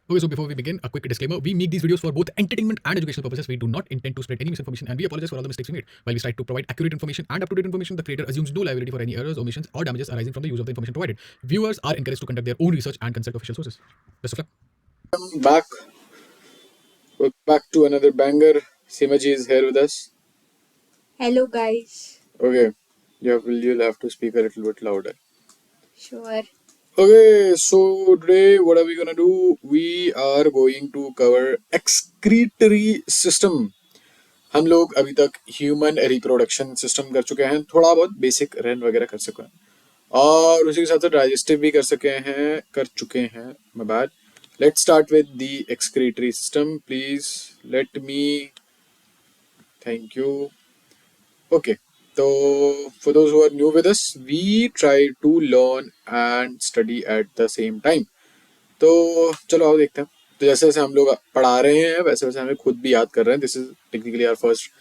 Okay, so before we begin, a quick disclaimer. We make these videos for both entertainment and educational purposes. We do not intend to spread any misinformation and we apologize for all the mistakes we made. While we try to provide accurate information and up-to-date information, the creator assumes no liability for any errors, omissions, or damages arising from the use of the information provided. Viewers are encouraged to conduct their own research and consult official sources. Best of luck. Back. We're back to another banger. Simaji is here with us. Hello guys. Okay, you'll have to speak a little bit louder. Sure. Okay, so today what are we gonna do? We are going to cover excretory system. हम लोग अभी तक human reproduction system कर चुके हैं, थोड़ा बहुत basic run वगैरह कर चुके हैं और उसी के साथ साथ डाइजेस्टिव भी कर चुके हैं my bad. Let's start with the excretory system. Please let me. Thank you. Okay, तो for those who are new with us, we try to learn and study at the same time. तो चलो आओ देखते हैं. तो जैसे जैसे हम लोग पढ़ा रहे हैं वैसे वैसे हमें खुद भी याद कर रहे हैं. This is technically our first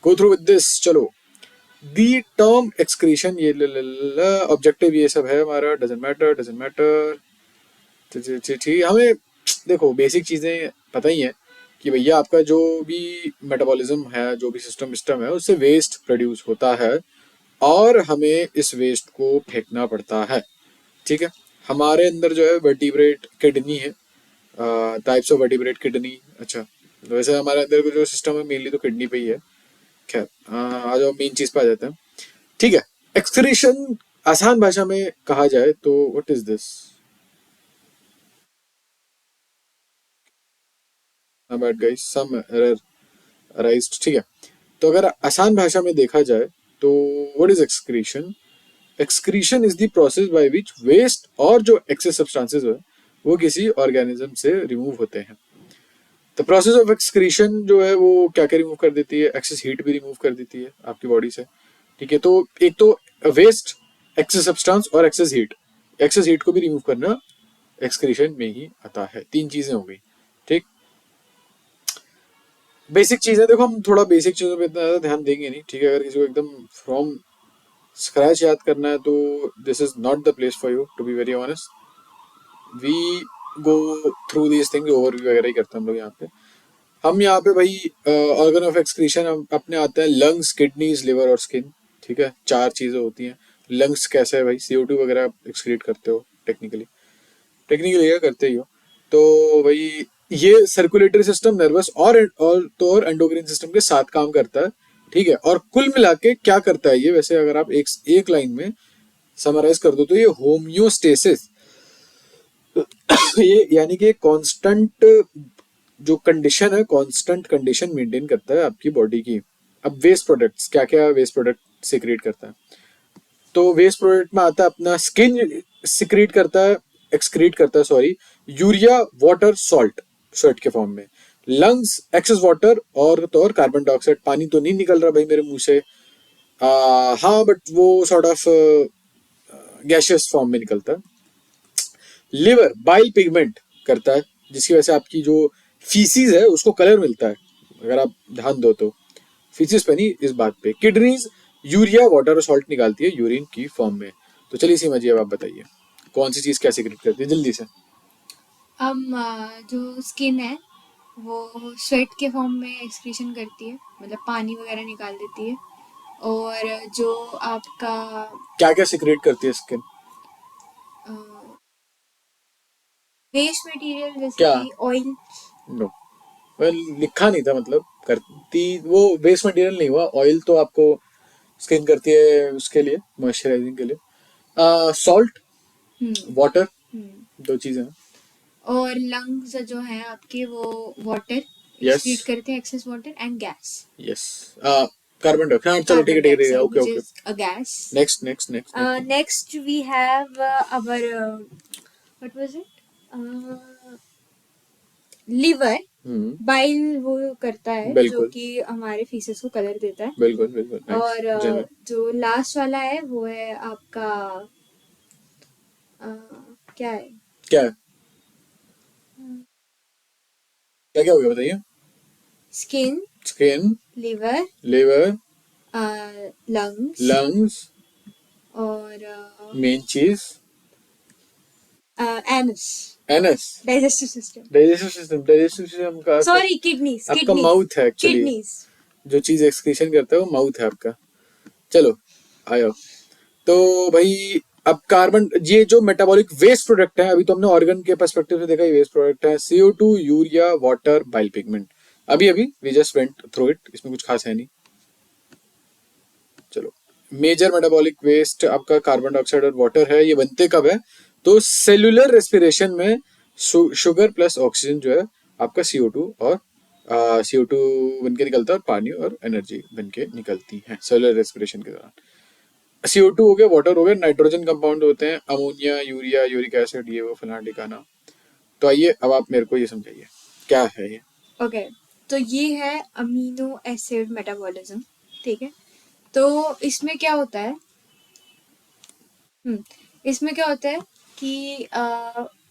go through with this. चलो, दी टर्म एक्सक्रीशन, ये ऑब्जेक्टिव ये सब है हमारा. Doesn't matter. ठीक, हमें देखो बेसिक चीजें पता ही है कि भैया आपका जो भी मेटाबॉलिज्म है, जो भी सिस्टम है, उससे वेस्ट प्रोड्यूस होता है और हमें इस वेस्ट को फेंकना पड़ता है. ठीक है, हमारे अंदर जो है वर्टिब्रेट किडनी है, टाइप्स ऑफ वर्टिब्रेट किडनी. अच्छा, वैसे हमारे अंदर जो सिस्टम है मेनली तो किडनी पे ही है. खैर, आ जाओ मेन चीज पे आ जाते हैं. ठीक है, एक्सक्रीशन आसान भाषा में कहा जाए तो what is this? Bad guys, some error arised. ठीक है, तो अगर आसान भाषा में देखा जाए तो what is excretion? Excretion is the process by which waste और जो एक्सेस सब्सटेंसेस है वो किसी ऑर्गेनिज्म से रिमूव होते हैं. द प्रोसेस ऑफ एक्सक्रीशन जो है वो क्या क्या रिमूव कर देती है? एक्सेस हीट भी रिमूव कर देती है आपकी बॉडी से. ठीक है, तो एक तो वेस्ट, एक्सेस सब्सटेंस और एक्सेस हीट. एक्सेस हीट को भी रिमूव करना एक्सक्रीशन में ही आता है. 3 चीजें हो गई. ठीक, बेसिक चीजें देखो, हम थोड़ा बेसिक चीजों पे इतना ज्यादा ध्यान देंगे नहीं. ठीक है, अगर किसी को एकदम फ्रॉम स्क्रैच याद करना है तो this is not the place for you, to be very honest. We go through these things, overview वगैरह ही करते हैं हम लोग यहाँ पे. हम यहाँ पे भाई ऑर्गन ऑफ एक्सक्रीशन अपने आते हैं लंग्स, किडनीज, लिवर और स्किन. ठीक है, 4 चीजें होती हैं. लंग्स कैसे है भाई? CO2 वगैरह एक्सक्रीट करते हो टेक्निकली क्या करते ही हो. तो भाई ये सर्कुलेटरी सिस्टम, नर्वस और एंडोक्राइन सिस्टम के साथ काम करता है. ठीक है, और कुल मिला के क्या करता है ये? वैसे अगर आप एक लाइन में समराइज कर दो तो ये होम्योस्टेसिस, ये यानी कि कांस्टेंट जो कंडीशन है, कांस्टेंट कंडीशन मेंटेन करता है आपकी बॉडी की. अब वेस्ट प्रोडक्ट्स, क्या क्या वेस्ट प्रोडक्ट सिक्रीट करता है? तो वेस्ट प्रोडक्ट में आता है अपना स्किन सिक्रीट करता है, एक्सक्रीट करता है sorry, urea, water, salt sweat के फॉर्म में. लंग्स, एक्सेस वाटर और कार्बन डाइऑक्साइड. पानी तो नहीं निकल रहा भाई मेरे मुंह से, हाँ, बट वो सॉर्ट ऑफ गैशियस फॉर्म में निकलता है. लिवर बाइल पिगमेंट करता है, जिसकी वजह से आपकी जो फीसिस है उसको कलर मिलता है, अगर आप ध्यान दो तो. फीसिस पे नहीं, इस बात पे. किडनीज यूरिया, वाटर और सॉल्ट निकालती है यूरिन की फॉर्म में. तो चलिए सीमा जी, अब आप बताइए कौन सी चीज क्या सीक्रेट करती है जल्दी से. जो स्किन है वो स्वेट के फॉर्म में एक्सक्रीशन करती है, मतलब पानी वगैरह निकाल देती है. और जो आपका क्या क्या सीक्रेट करती है स्किन? वेस्ट मटेरियल जैसे क्या? कि ऑयल. नो, लिखा नहीं था, मतलब करती वो वेस्ट मटेरियल नहीं हुआ. ऑयल तो आपको स्किन करती है उसके लिए, मॉइस्चराइजिंग के लिए. सॉल्ट, वाटर, 2 चीजें हैं. और लंग्स जो है आपके वो वाटर Yes. एक्सक्रीट करते हैं, excess water and gas. Yes, carbon dioxide. चलो ठीक है, okay okay. A gas. Next next we have our what was it, liver. Bile वो करता है जो बिल्कुल. कि हमारे फीसेस को कलर देता है. बिल्कुल. और Genuine. जो लास्ट वाला है वो है आपका क्या है? क्या क्या हो गया बताइए? स्किन, लिवर, लंग्स और मेन चीज anus. NS digestive system, digestive system का सॉरी किडनीज, आपका माउथ है एक्चुअली, किडनीज। जो चीज एक्सक्रीशन करता है वो माउथ है आपका। चलो आयो। तो भाई अब कार्बन, ये जो मेटाबॉलिक वेस्ट प्रोडक्ट है, अभी तो हमने ऑर्गन के पर्सपेक्टिव से देखा, ये वेस्ट प्रोडक्ट है CO2, urea, water, bile pigment. अभी अभी we just went through it, इसमें कुछ खास है नहीं। चलो, मेजर मेटाबॉलिक वेस्ट आपका कार्बन डाइऑक्साइड और वाटर है। ये बनते कब है? तो सेलुलर रेस्पिरेशन में शुगर प्लस ऑक्सीजन जो है आपका CO2 और CO2 बन के निकलता है, और पानी और एनर्जी बन के निकलती है सेलुलर रेस्पिरेशन के दौरान। CO2 हो गया, वाटर हो गया, नाइट्रोजन कंपाउंड होते हैं अमोनिया, यूरिया, यूरिक एसिड, ये वो फलाना ठिकाना। तो आइए अब आप मेरे को ये समझाइए क्या है ये। ओके, तो ये है अमीनो एसिड मेटाबॉलिज्म, ठीक है। तो इसमें क्या होता है, इसमें क्या होता है कि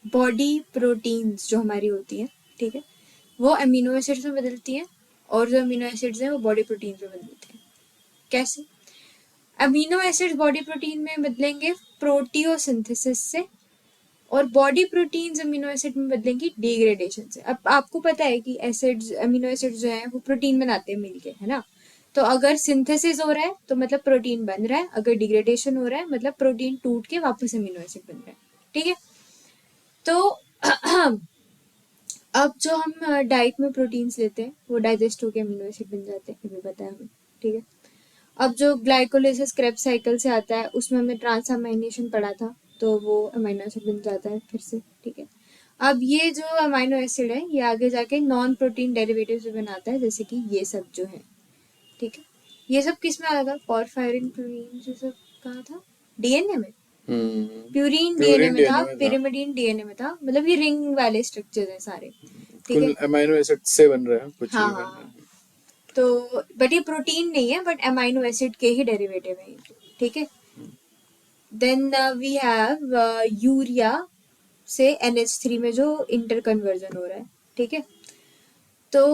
बॉडी प्रोटीन्स जो हमारी होती है, ठीक है, वो अमीनो एसिड्स में बदलती हैं, और जो अमीनो एसिड्स हैं वो बॉडी प्रोटीन्स में बदलते हैं। कैसे? अमीनो एसिड्स बॉडी प्रोटीन में बदलेंगे प्रोटियोसिंथेसिस से, और बॉडी प्रोटीन्स अमीनो एसिड में बदलेंगी डिग्रेडेशन से। अब आपको पता है कि एसिड्स, अमीनो एसिड्स जो हैं वो प्रोटीन बनाते हैं मिलके, है ना। तो अगर सिंथेसिस हो रहा है तो मतलब प्रोटीन बन रहा है, अगर डिग्रेडेशन हो रहा है मतलब प्रोटीन टूट के वापस अमीनो एसिड बन रहा है, ठीक है। तो अब जो हम डाइट में प्रोटीन्स लेते हैं वो डाइजेस्ट होकर अमीनो एसिड बन जाते हैं, ये भी पता है हमें, ठीक है। अब जो ग्लाइकोलिसिस क्रेब्स साइकिल से आता है उसमें हमने ट्रांसअमाइनेशन पढ़ा था, तो वो अमीनो एसिड बन जाता है फिर से, ठीक है। अब ये जो अमीनो एसिड है ये आगे जाके नॉन प्रोटीन डेरिवेटिव्स भी बनाता है, जैसे कि ये सब जो है, ठीक है। ये सब किस में आया था? पॉरफायरिन, प्यूरीन, ये सब कहाँ था? डीएनए में। प्यूरीन डीएनए में था, पिरिमिडीन डीएनए में था, मतलब ये रिंग वाले स्ट्रक्चर्स हैं सारे, ठीक है। कुल अमीनो एसिड से बन रहा है कुछ हाँ भी बन रहा हाँ, है। तो बट ये प्रोटीन नहीं है, बट अमीनो एसिड के ही डेरिवेटिव है, ठीक है। देन वी हैव यूरिया से NH3 में जो इंटर कन्वर्जन हो रहा है, ठीक है। तो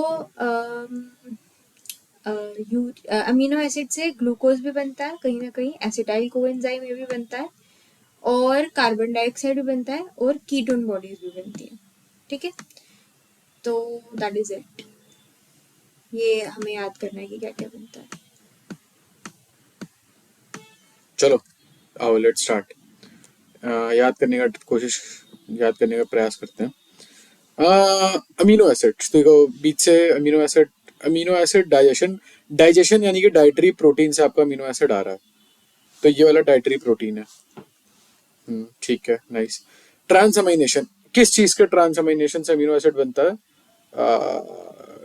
अमीनो एसिड से ग्लूकोज भी बनता है, कहीं ना कहीं एसिटाइल कोएंजाइम ये भी बनता है, और कार्बन डाइऑक्साइड भी बनता है, और कीटोन बॉडीज भी बनती है, ठीक है। तो दैट इज इट, ये हमें याद करना है कि क्या क्या बनता है। चलो आओ लेट स्टार्ट। याद करने का कोशिश, याद करने का प्रयास करते हैं। अमीनो एसिड्स देखो, बीच से अमीनो एसिड डाइजेशन, डाइजेशन यानी कि डाइटरी प्रोटीन से आपका अमीनो एसिड आ रहा है, तो ये वाला डाइटरी प्रोटीन है। ठीक है, नाइस। ट्रांसअमाइनेशन, किस चीज के ट्रांसअमाइनेशन से अमीनो एसिड बनता है?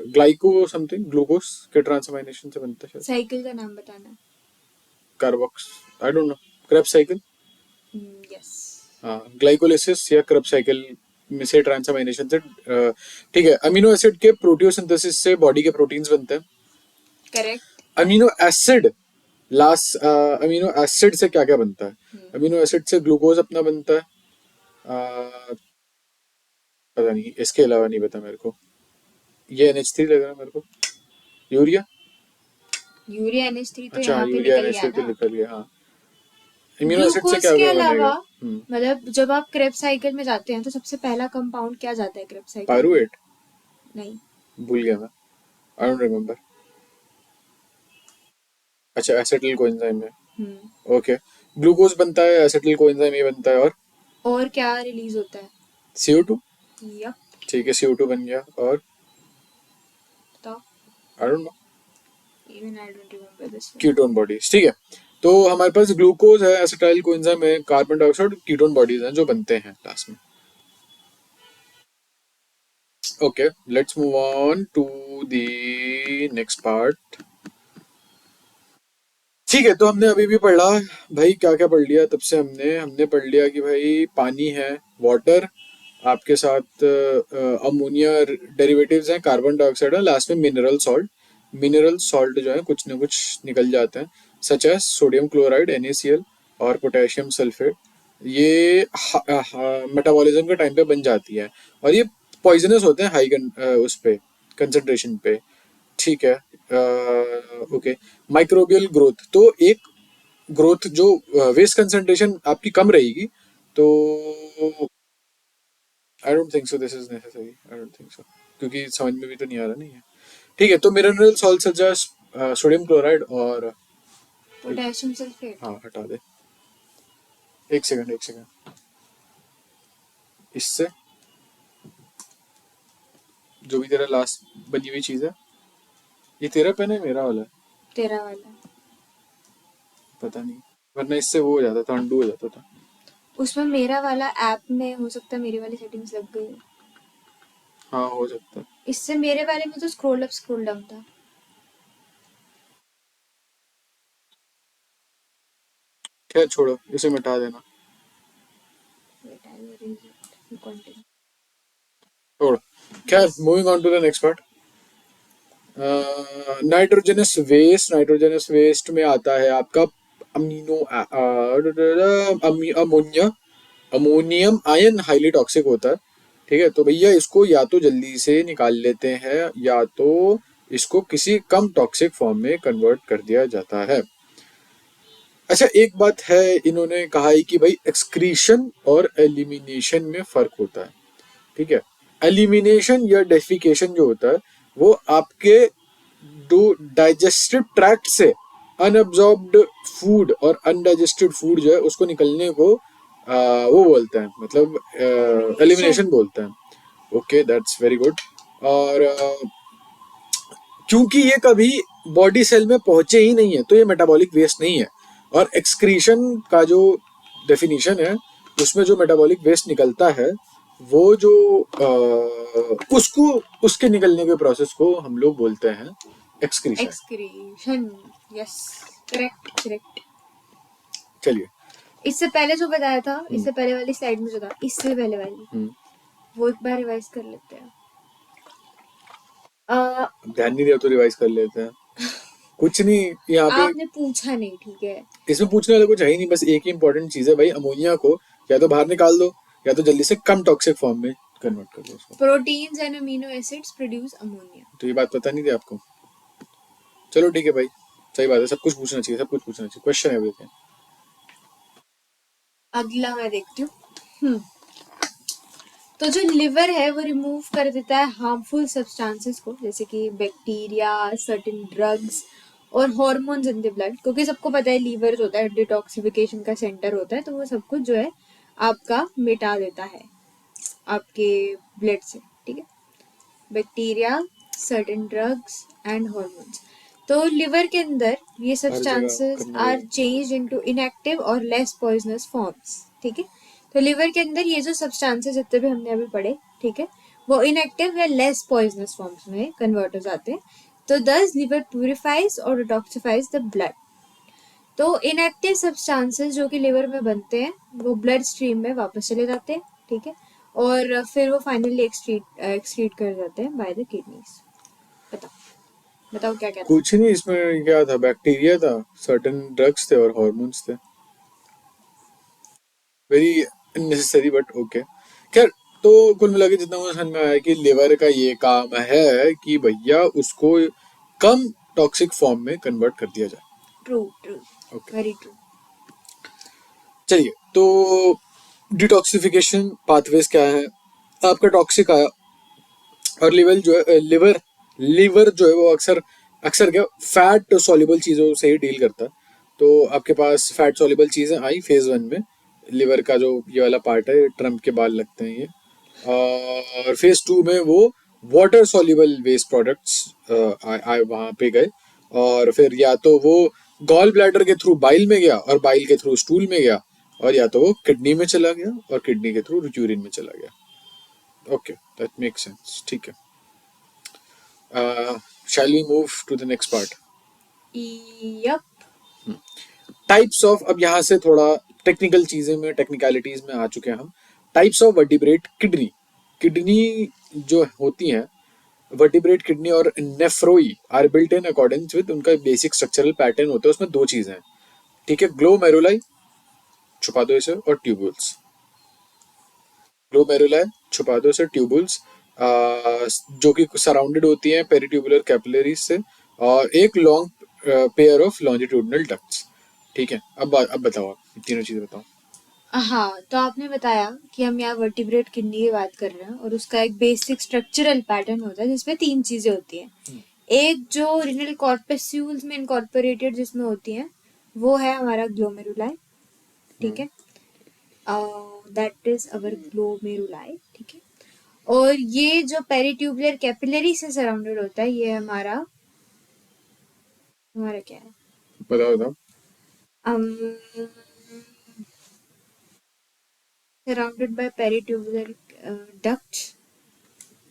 ग्लाइको समथिंग, ग्लूकोज के ट्रांसअमाइनेशन से बनता है। साइकिल का नाम बताना। कार्बोक्स, I don't know, Krebs cycle. Yes. हाँ, ग्लाइकोलिसिस या क्रेब्स साइकिल में से ट्रांसअमाइनेशन से। ठीक है, अमीनो एसिड के प्रोटियोसिंथेसिस से बॉडी के प्रोटीन्स बनते हैं। Correct. Amino acid, last amino acid से क्या क्या बनता है? अमीनो एसिड से ग्लूकोज अपना बनता है, पता नहीं, इसके अलावा नहीं पता मेरे को। ये NH3 लग रहा है मेरे को। यूरिया, यूरिया NH3 तो अच्छा यहाँ पे यूरिया निकल गया NH3 तो ना। निकल गया। हाँ, अमीनो एसिड से ग्लूकोज क्या के क्या अलावा, बनेगा? मतलब जब आप क्रेब्स साइकिल में जाते हैं तो सबसे पहला कंपाउंड क्या जाता है क्रेब्स साइकिल में? पायरुवेट, नहीं। भूल गया मैं, आई डोंट रिमेम्बर। अच्छा, एसिटिल कोएंजाइम है। ओके, ग्लूकोज बनता है, एसिटिल कोएंजाइम ये बनता है, और क्या रिलीज होता है? CO2। यप। ठीक है, CO2 बन गया, और बताओ। I don't know, even I don't remember this. Ketone bodies. ठीक है, तो हमारे पास ग्लूकोज है, एसिटाइल कोएंजाइम है, कार्बन डाइऑक्साइड, कीटोन बॉडीज हैं जो बनते हैं लास्ट में। Okay, let's move on to the next part. ठीक है, तो हमने अभी भी पढ़ा भाई, क्या क्या पढ़ लिया तब से? हमने पढ़ लिया कि भाई पानी है, वाटर, आपके साथ अमोनिया डेरिवेटिव्स हैं, कार्बन डाइऑक्साइड है, लास्ट में मिनरल सॉल्ट। मिनरल सॉल्ट जो है कुछ ना कुछ निकल जाते हैं, such as sodium chloride NaCl और पोटेशियम सल्फेट। ये मेटाबॉलिज्म के टाइम पे बन जाती है, और ये पॉइजनस होते हैं हाई उस पे कंसंट्रेशन पे। ठीक है, ओके। माइक्रोबियल ग्रोथ, तो एक ग्रोथ जो वेस्ट कंसंट्रेशन आपकी कम रहेगी, तो I don't think so this is necessary, I don't think so, क्योंकि समझ में भी तो नहीं आ रहा नहीं है। ठीक है, तो mineral salt such as sodium chloride और पोटेशियम सल्फेट। हाँ हटा दे, एक सेकंड एक सेकंड, इससे जो भी तेरा लास्ट बनी हुई चीज है, ये तेरा पेन है मेरा वाला है? तेरा वाला। पता नहीं, वरना इससे वो हो जाता था, अंडू हो जाता था। उसमें मेरा वाला ऐप में हो सकता है मेरी वाली सेटिंग्स लग गई हो। हाँ हो सकता है। इससे मेरे वाले में तो स्क्रॉल अप स्क्रॉल डाउन था। खैर छोड़ो, इसे मिटा देना। Wait, I will erase it. You continue. छोड़ो, खैर moving on to the next part. Nitrogenous waste, nitrogenous waste में आता है आपका amino ammonia, ammonium ion highly toxic होता है। ठीक है, तो भैया इसको या तो जल्दी से निकाल लेते हैं या तो इसको किसी कम टॉक्सिक फॉर्म में कन्वर्ट कर दिया जाता है। अच्छा एक बात है, इन्होंने कहा है कि भाई एक्सक्रीशन और एलिमिनेशन में फर्क होता है। ठीक है, एलिमिनेशन या डेफिकेशन जो होता है वो आपके दो डाइजेस्टिव ट्रैक्ट से अनअब्जॉर्ब्ड फूड और अनडाइजेस्टेड फूड जो है उसको निकलने को वो बोलते हैं, मतलब एलिमिनेशन बोलते हैं। Okay that's very good. और क्योंकि ये कभी बॉडी सेल में पहुंचे ही नहीं है तो ये मेटाबॉलिक वेस्ट नहीं है। और एक्सक्रीशन का जो डेफिनेशन है उसमें जो मेटाबॉलिक वेस्ट निकलता है वो जो उसको उसके निकलने के प्रोसेस को हम लोग बोलते हैं excretion. Excretion, yes, correct correct. चलिए, इससे पहले जो बताया था, इससे पहले वाली स्लाइड में जो था, इससे पहले वाली, वो एक बार रिवाइज कर लेते हैं। ध्यान नहीं दिया तो रिवाइज कर लेते हैं। कुछ नहीं यहाँ पे, आपने पूछा नहीं, ठीक है। इसमें पूछने वाला कुछ है ही नहीं, बस एक ही इंपॉर्टेंट चीज है भाई, अमोनिया को या तो बाहर निकाल दो या तो जल्दी से कम टॉक्सिक फॉर्म में कन्वर्ट कर दो उसको। Proteins and amino acids produce ammonia. तो ये बात पता नहीं थी आपको? चलो ठीक है भाई, सही बात है, सब कुछ पूछना चाहिए, सब कुछ पूछना चाहिए, क्वेश्चन एवरीथिंग। अगला मैं देखती हूँ। तो जो लिवर है वो रिमूव कर देता है हार्मफुल सब्सटेंसेस को, जैसे कि बैक्टीरिया, सर्टेन ड्रग्स और हॉर्मोन्स इन द ब्लड, क्योंकि सबको पता है लीवर जो होता है डिटॉक्सिफिकेशन का सेंटर होता है, तो वो सब कुछ जो है आपका मिटा देता है आपके ब्लड से। ठीक है, bacteria, certain drugs and hormones. तो लिवर के अंदर ये substances are changed into inactive और लेस पॉइजनस फॉर्म्स। ठीक है, तो लिवर के अंदर ये जो सब्सटेंसेस जितने भी हमने अभी पढ़े, ठीक है, वो इनएक्टिव या लेस पॉइजनस फॉर्म्स में कन्वर्ट हो जाते हैं। तो दस लिवर प्यूरिफाइज और डिटॉक्सिफाइज द ब्लड। तो इनएक्टिव सब्सटेंसेस जो कि लिवर में बनते हैं वो ब्लड स्ट्रीम में वापस चले जाते हैं। ठीक है, और फिर वो फाइनली एक्सक्रीट कर जाते हैं बाय द किडनीज। बताओ बताओ क्या क्या था? कुछ नहीं, इसमें क्या था, बैक्टीरिया था, सर्टेन ड्रग्स थे और हॉर्मोन्स थे। Very unnecessary but okay. खैर, तो कुल मिला के जितना मुझे समझ में आया कि लिवर का ये काम है कि भैया उसको कम टॉक्सिक फॉर्म में कन्वर्ट कर दिया जाए। True true, okay, very true. चलिए, तो डिटॉक्सिफिकेशन पाथवेज क्या है? आपका टॉक्सिक आया और लिवर जो है वो अक्सर अक्सर क्या फैट सॉल्युबल चीज़ों से ही डील करता है। तो आपके पास फैट सॉल्युबल चीज़ें आई फेज 1 में, लिवर का जो ये वाला पार्ट है, ट्रम्प के बाल लगते हैं ये। और फेज 2 में वो वाटर सॉल्युबल वेस्ट प्रोडक्ट्स आए वहाँ पे गए, और फिर या तो वो गॉल ब्लैडर के थ्रू बाइल में गया और बाइल के थ्रू स्टूल में गया, और या तो वो किडनी में चला गया और किडनी के थ्रू यूरिन में चला गया। Okay, that make sense. ठीक है, shall we move to the next part? Yup. Types of, अब यहाँ से थोड़ा टेक्निकल चीजें में, टेक्निकलिटीज में आ चुके हैं हम। Types of vertebrate kidney. Kidney जो होती हैं, वर्टिब्रेट किडनी और nephroi are built in according with उनका बेसिक स्ट्रक्चरल पैटर्न होता है, उसमें दो चीजें हैं। ठीक है, ग्लोमेरुलाई, छुपा दो इसे, और ट्यूबुल्स। ग्लोमेरुलाई छुपा दो इसे, ट्यूबुल्स जो कि सराउंडेड होती हैं पेरिट्यूबुलर कैपिलरीज से, और एक long pair of longitudinal ducts. ठीक है, अब बताओ, आप तीनों चीजें बताओ। हाँ, तो आपने बताया कि हम यहाँ वर्टिब्रेट किडनी की बात कर रहे हैं और उसका एक बेसिक स्ट्रक्चरल पैटर्न होता है जिसमें 3 चीजें होती हैं। एक जो रिनल कॉर्पस्यूल्स में इनकॉर्पोरेटेड जिसमें होती हैं वो है हमारा ग्लोमेरुलाई, ठीक है, दैट इज अवर ग्लोमेरुलाई, ठीक है। और ये जो पेरिट्यूबुलर कैपिलरी से सराउंडेड होता है ये हमारा हमारा क्या है, बताओ बताओ। सराउंडेड बाय पेरिट्यूबुलर डक्ट्स,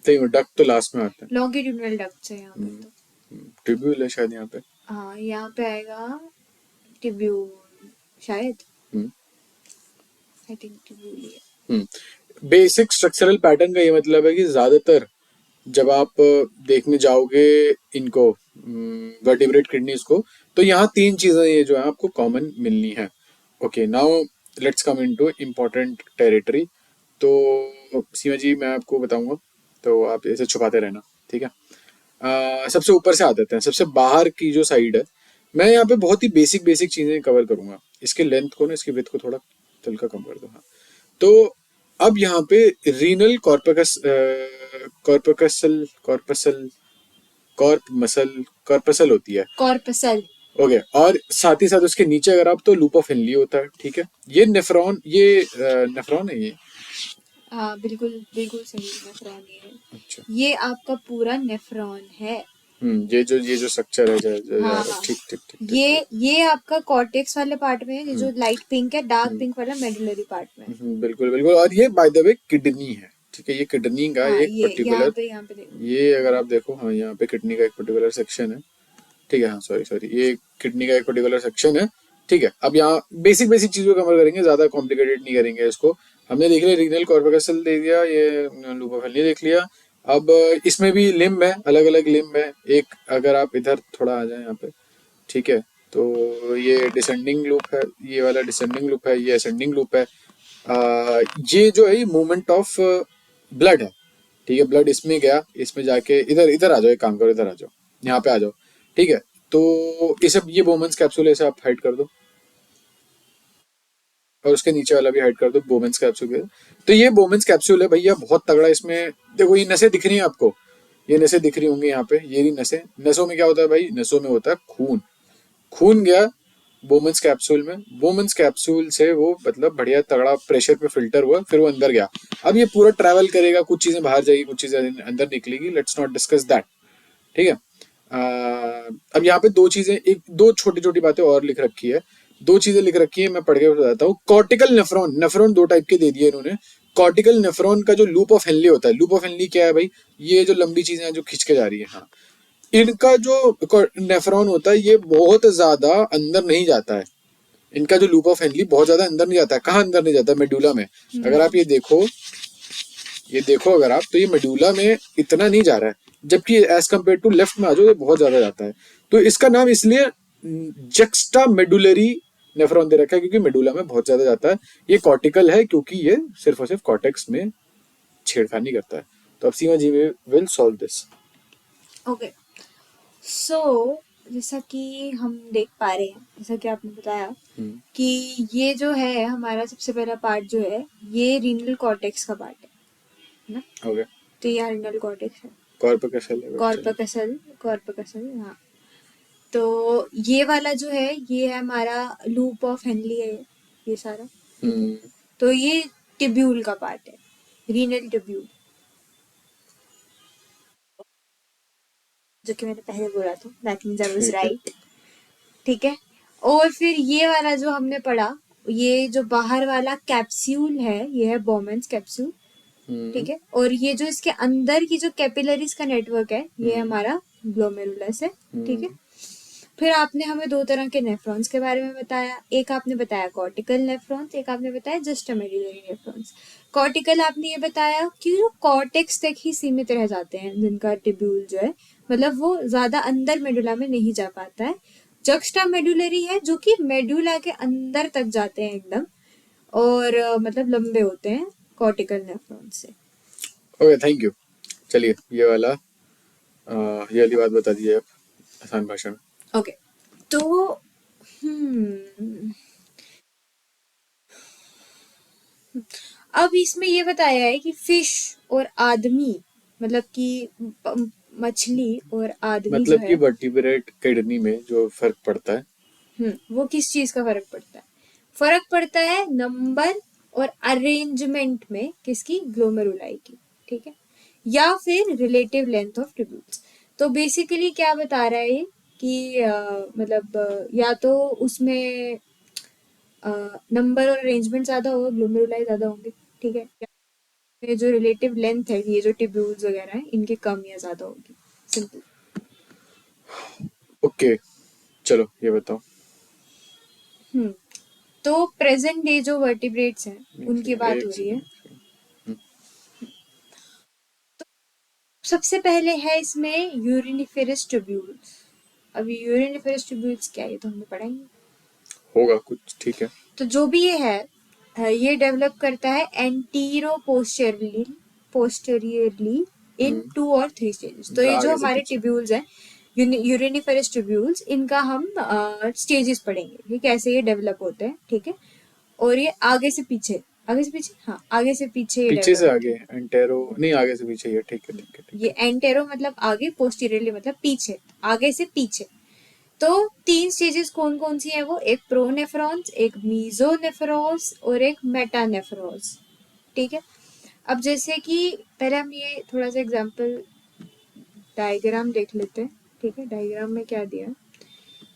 सही, डक तो लास्ट में आता है। लॉन्गिट्यूडिनल डक्ट्स है यहाँ पे तो। ट्यूब्यूल है शायद यहाँ पे। हाँ, यहाँ पे आएगा ट्यूब्यूल, शायद, हम्म आई थिंक ट्यूब्यूल ही है। बेसिक स्ट्रक्चरल पैटर्न का ये मतलब है कि ज्यादातर जब आप देखने जाओगे इनको वर्टिब्रेट किडनीज को, तो यहाँ 3 चीजें ये जो है आपको कॉमन मिलनी है। Okay, now let's come into important territory. तो सीमा जी मैं आपको बताऊंगा, तो आप ऐसे छुपाते रहना, ठीक है। सबसे ऊपर से आ जाते हैं, सबसे बाहर की जो साइड है। मैं यहाँ पे बहुत ही बेसिक बेसिक चीजें कवर करूंगा। इसके लेंथ को ना, इसकी विड्थ को थोड़ा हल्का कम कर दो, हाँ। तो अब यहाँ पे renal corpuscle, corpuscle corpuscle corpuscle corpuscle होती है। कॉर्पसल, ओके, और साथ ही साथ उसके नीचे अगर आप, तो लूप ऑफ हेनली होता है, ठीक है। ये नेफ्रॉन, ये नेफ्रॉन है ये। हाँ बिल्कुल बिल्कुल सही, नेफ्रॉन ये है। अच्छा, ये आपका पूरा नेफ्रॉन है। ये जो स्ट्रक्चर है, हाँ हाँ, ठीक ठीक ठीक ठीक ये आपका कॉर्टेक्स वाले पार्ट में है, ये जो लाइट पिंक है, डार्क पिंक वाला मेडुलरी पार्ट में है। बिल्कुल बिल्कुल। और ये बाय द वे किडनी है, ठीक है। ये किडनी का हाँ, एक ये पर्टिकुलर, यहाँ पे देखो। ये अगर आप देखो, हाँ यहाँ पे किडनी का एक पर्टिकुलर सेक्शन है, ठीक है। हाँ सॉरी सॉरी, ये किडनी का एक पर्टिकुलर सेक्शन है, ठीक है। अब यहाँ बेसिक बेसिक चीजों को कवर करेंगे, ज्यादा कॉम्प्लिकेटेड नहीं करेंगे इसको। हमने देख लिया रीनल कॉर्पकसल दे दिया, ये लूप ऑफ हेनली देख लिया। अब इसमें भी लिम्ब है, अलग अलग लिम्ब है। एक अगर आप इधर थोड़ा आ जाए यहाँ पे, ठीक है, तो ये डिसेंडिंग लूप है, ये वाला डिसेंडिंग लूप है, ये असेंडिंग लूप है। ये जो है मूवमेंट ऑफ ब्लड है, ठीक है। ब्लड इसमें गया, इसमें जाके इधर इधर आ जाओ, एक काम करो, इधर आ जाओ, यहाँ पे आ जाओ, ठीक है। तो इसे, ये बोमेंस कैप्सूल है, इसे आप हाइड कर दो, और उसके नीचे वाला भी हाइड कर दो, बोमेंस कैप्सूल है। तो ये बोमेंस कैप्सूल है भैया, बहुत तगड़ा। इसमें देखो, ये नसें दिख रही हैं आपको, ये नसें दिख रही होंगी यहाँ पे, ये रही नसें। नसों में क्या होता है भाई? नसों में होता है खून। खून गया वोमेंस कैप्सूल में, वोमेंस कैप्सूल से वो मतलब बढ़िया तगड़ा प्रेशर पे फिल्टर हुआ, फिर वो अंदर गया। अब ये पूरा ट्रैवल करेगा, कुछ चीजें बाहर जाएगी, कुछ चीजें अंदर निकलेगी। लेट्स नॉट डिस्कस दैट, ठीक है। अब यहाँ पे दो चीजें, एक दो छोटी छोटी बातें और लिख रखी है, दो चीजें लिख रखी है, मैं पढ़ के बताता हूँ। कॉर्टिकल नेफ्रॉन, नेफ्रॉन दो टाइप के दे दिए इन्होंने। कॉर्टिकल नेफ्रॉन का जो लूप ऑफ हेनली होता है, लूप ऑफ हेनली क्या है भाई? ये जो लंबी चीजें हैं जो खींच के जा रही है, हाँ। इनका जो नेफ्रॉन होता है, ये बहुत ज्यादा अंदर नहीं जाता है। इनका जो लूप ऑफ हेनली बहुत ज्यादा अंदर नहीं जाता है। कहाँ अंदर नहीं जाता? मेडुला में। अगर आप ये देखो, अगर आप, तो ये मेडुला में इतना नहीं जा रहा है, जबकि एज कम्पेयर टू लेफ्ट में आ जाओ, ये बहुत ज्यादा जाता है। तो इसका नाम इसलिए जक्स्टा मेडुलरी नेफ्रॉन दे रखा है, क्योंकि मेडुला में बहुत ज्यादा जाता है। ये कॉर्टिकल है, क्योंकि ये सिर्फ और सिर्फ कॉर्टेक्स में छेड़खानी करता है। तो अब सीमा जी विल सॉल्व दिस। ओके, सो जैसा कि हम देख पा रहे हैं, जैसा कि आपने बताया कि ये जो है हमारा सबसे पहला पार्ट जो है, ये रीनल कॉर्टेक्स का पार्ट है ना। ओके, तो ये रीनल कॉर्टेक्स है, कॉर्पकसल है, कॉर्पकसल, कॉर्पकसल, हाँ। तो ये वाला जो है, ये है हमारा लूप ऑफ हेनली है, ये सारा, ठीक है। तो ये टिब्यूल का पार्ट है, रीनल टिब्यूल, जो कि मैंने पहले बोला था, दैट मींस आई वाज ठीक है। राइट, ठीक है। और फिर ये वाला जो हमने पढ़ा, ये जो बाहर वाला कैप्सूल है, ये है बोमेंस कैप्सूल, ठीक है। और ये जो इसके अंदर की जो कैपिलरीज का नेटवर्क है, ये हमारा ग्लोमेरुलस है, ठीक है। फिर आपने हमें दो तरह के नेफ्रॉन्स के बारे में बताया, एक आपने बताया कॉर्टिकल नेफ्रॉन्स, एक आपने बताया जस्ट मेडुलरी नेफ्रॉन्स। कॉर्टिकल आपने ये बताया कि जो कॉर्टेक्स तक ही सीमित रह जाते हैं, जिनका टिब्यूल जो है, मतलब वो ज्यादा अंदर मेडुला में नहीं जा पाता है। जक्स्टा मेडुलरी है, जो कि मेडुला के अंदर तक जाते हैं एकदम, और मतलब लंबे होते हैं कॉर्टिकल नेफ्रॉन से। Okay, thank you. चलिए, ये वाली बात बता दीजिए आप आसान भाषा में। ओके, तो हम्म अब इसमें ये बताया है कि फिश और आदमी, मतलब कि मछली और आदमी जो मतलब कि है, वर्टिब्रेट किडनी में जो फर्क पड़ता है। वो किस चीज का फर्क पड़ता है? फर्क पड़ता है नंबर और अरेंजमेंट में, किसकी? ग्लोमेरुलाई की, ठीक है, या फिर रिलेटिव लेंथ ऑफ ट्यूब्यूल्स। तो बेसिकली क्या बता रहा है ये कि मतलब या तो उसमें नंबर और अरेंजमेंट ज्यादा होगा, ग्लोमेरुलाई ज्यादा होंगे, ठीक है, ये जो रिलेटिव लेंथ है, ये जो ट्यूब्यूल्स वगैरह हैं, इनकी कम या ज्यादा होगी, सिंपल। ओके, चलो ये बताओ। हम्म तो प्रेजेंट डे जो वर्टिब्रेट्स हैं एक उनकी सेकंड, बात हो एक रही है। सेकंड। हम्म, सबसे पहले है इसमें यूरिनिफेरस ट्यूब्यूल्स। अभी यूरिनिफेरस ट्यूब्यूल्स क्या है ये तो हमने पढ़ा ही नहीं। होगा कुछ, ठीक है। तो जो भी ये है, ये डेवलप करता है एंटीरो पोस्टेरियरली पोस्टेरियरली इन हम्म, 2 और 3 स्टेजेस। तो मतलब ये जो आगे से हमारे पीछे। ट्यूब्यूल्स हैं, यूरिनिफेरस ट्यूब्यूल्स, इनका हम स्टेजेस पढ़ेंगे कि कैसे ये डेवलप होते हैं, ठीक है। और ये आगे से पीछे, हाँ, आगे से पीछे ये पीछे डेवलप से होते आगे हैं। एंटेरो नहीं, आगे से पीछे, ये ठीक है, ठीक है, ठीक ये है। एंटेरो मतलब आगे, पोस्टीरियरली मतलब पीछे, आगे से पीछे। तो 3 स्टेजेस कौन कौन सी है वो? एक प्रोनेफ्रॉन्स, एक मीजोनेफ्रॉस और एक मेटानेफ्रॉस, ठीक है। अब जैसे कि पहले हम ये थोड़ा सा एग्जांपल डायग्राम देख लेते हैं, ठीक है। डायग्राम में क्या दिया है?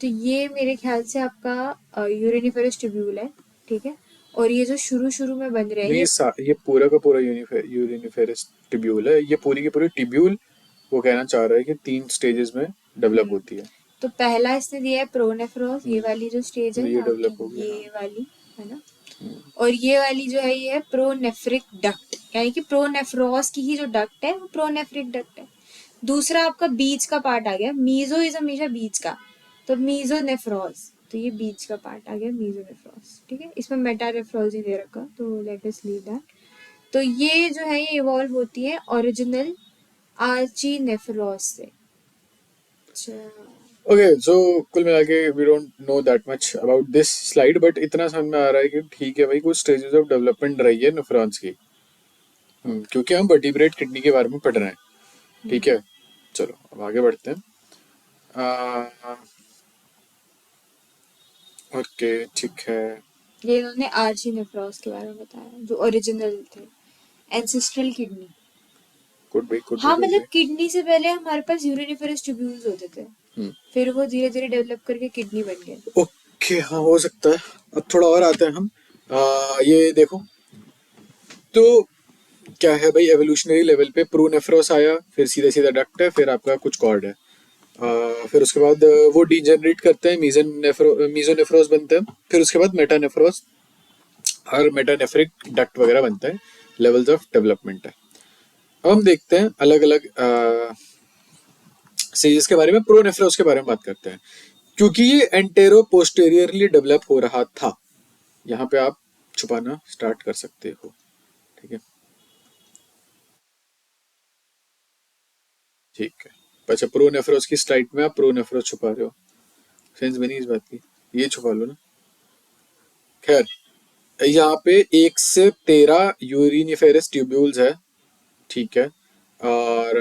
तो ये मेरे ख्याल से आपका यूरिनिफेरस ट्यूब्यूल है, ठीक है। और ये जो शुरू शुरू में बन रहे हैं नहीं, ये, ये पूरा का पूरा यूरिनिफेरस टिब्यूल है, ये पूरी की पूरी टिब्यूल वो कहना चाह रहा है कि 3 स्टेजेस में डेवलप हम्म होती है। तो पहला इसने दिया है प्रोनेफ्रॉस, ये वाली जो स्टेज तो है ये आपकी, डेवलप हो गया, हाँ। ये वाली, है ना। हम्म, और ये वाली जो है ये है प्रोनेफ्रिक डक्ट, यानी कि प्रोनेफ्रॉस की ही जो डक्ट है वो प्रोनेफ्रिक डक्ट है। दूसरा आपका बीच का पार्ट आ गया, मीजो इज हमेशा बीच का, तो मीजोनेफ्रॉस, तो ये बीच का पार्ट आ गया मीजोनेफ्रॉस, ठीक है। इसमें मेटानेफ्रॉस ही दे रखा, तो लेट अस लीव दैट। तो ये जो है ये इवॉल्व होती है ओरिजिनल आर्चीनेफ्रॉस से। अच्छा, ओके, सो कुल मिला के we don't know that much about this slide, but इतना समझ में आ रहा है कि ठीक है भाई, कुछ स्टेजेस ऑफ डेवलपमेंट रही है नेफ्रॉन्स की। क्योंकि हम वर्टिब्रेट किडनी के बारे में पढ़ रहे हैं, ठीक है। चलो अब आगे बढ़ते हैं। ओके, ठीक है। ये इन्होंने आर्चीनेफ्रॉस के बारे में बताया जो ओरिजिनल थे, एंसेस्ट्रल किडनी। कुड बी, हाँ, कुड मतलब बी। किडनी से पहले हमारे पास यूरिनिफेरस ट्यूब्यूल्स होते थे, फिर वो धीरे धीरे डेवलप करके किडनी बन गए। ओके, हाँ हो सकता है। अब थोड़ा और आते हैं हम। ये देखो, तो क्या है भाई, एवोल्यूशनरी लेवल पे प्रोनेफ्रॉस आया, फिर सीधा सीधा डक्ट है, फिर आपका कुछ कॉर्ड है। फिर उसके बाद वो डीजेनरेट करते हैं, मीजोनेफ्रॉस बनते हैं, फिर उसके बाद मेटानेफ्रॉस और मेटानेफ्रिक डक्ट वगैरह बनता है। लेवल्स ऑफ डेवलपमेंट है। अब हम देखते हैं अलग अलग स्टेजेस के बारे में। प्रोनेफ्रॉस के बारे में बात करते हैं, क्योंकि ये एंटेरो पोस्टेरियरली डेवलप हो रहा था। यहाँ पे आप छुपाना स्टार्ट कर सकते हो, ठीक है। ठीक है। अच्छा, प्रोनेफ्रॉस की स्लाइड में आप प्रोनेफ्रॉस छुपा रहे हो, सेंस बनी इस बात की, ये छुपा लो ना। खैर, यहाँ पे 1 से 13 यूरिनिफेरस ट्यूब्यूल्स है, ठीक है। और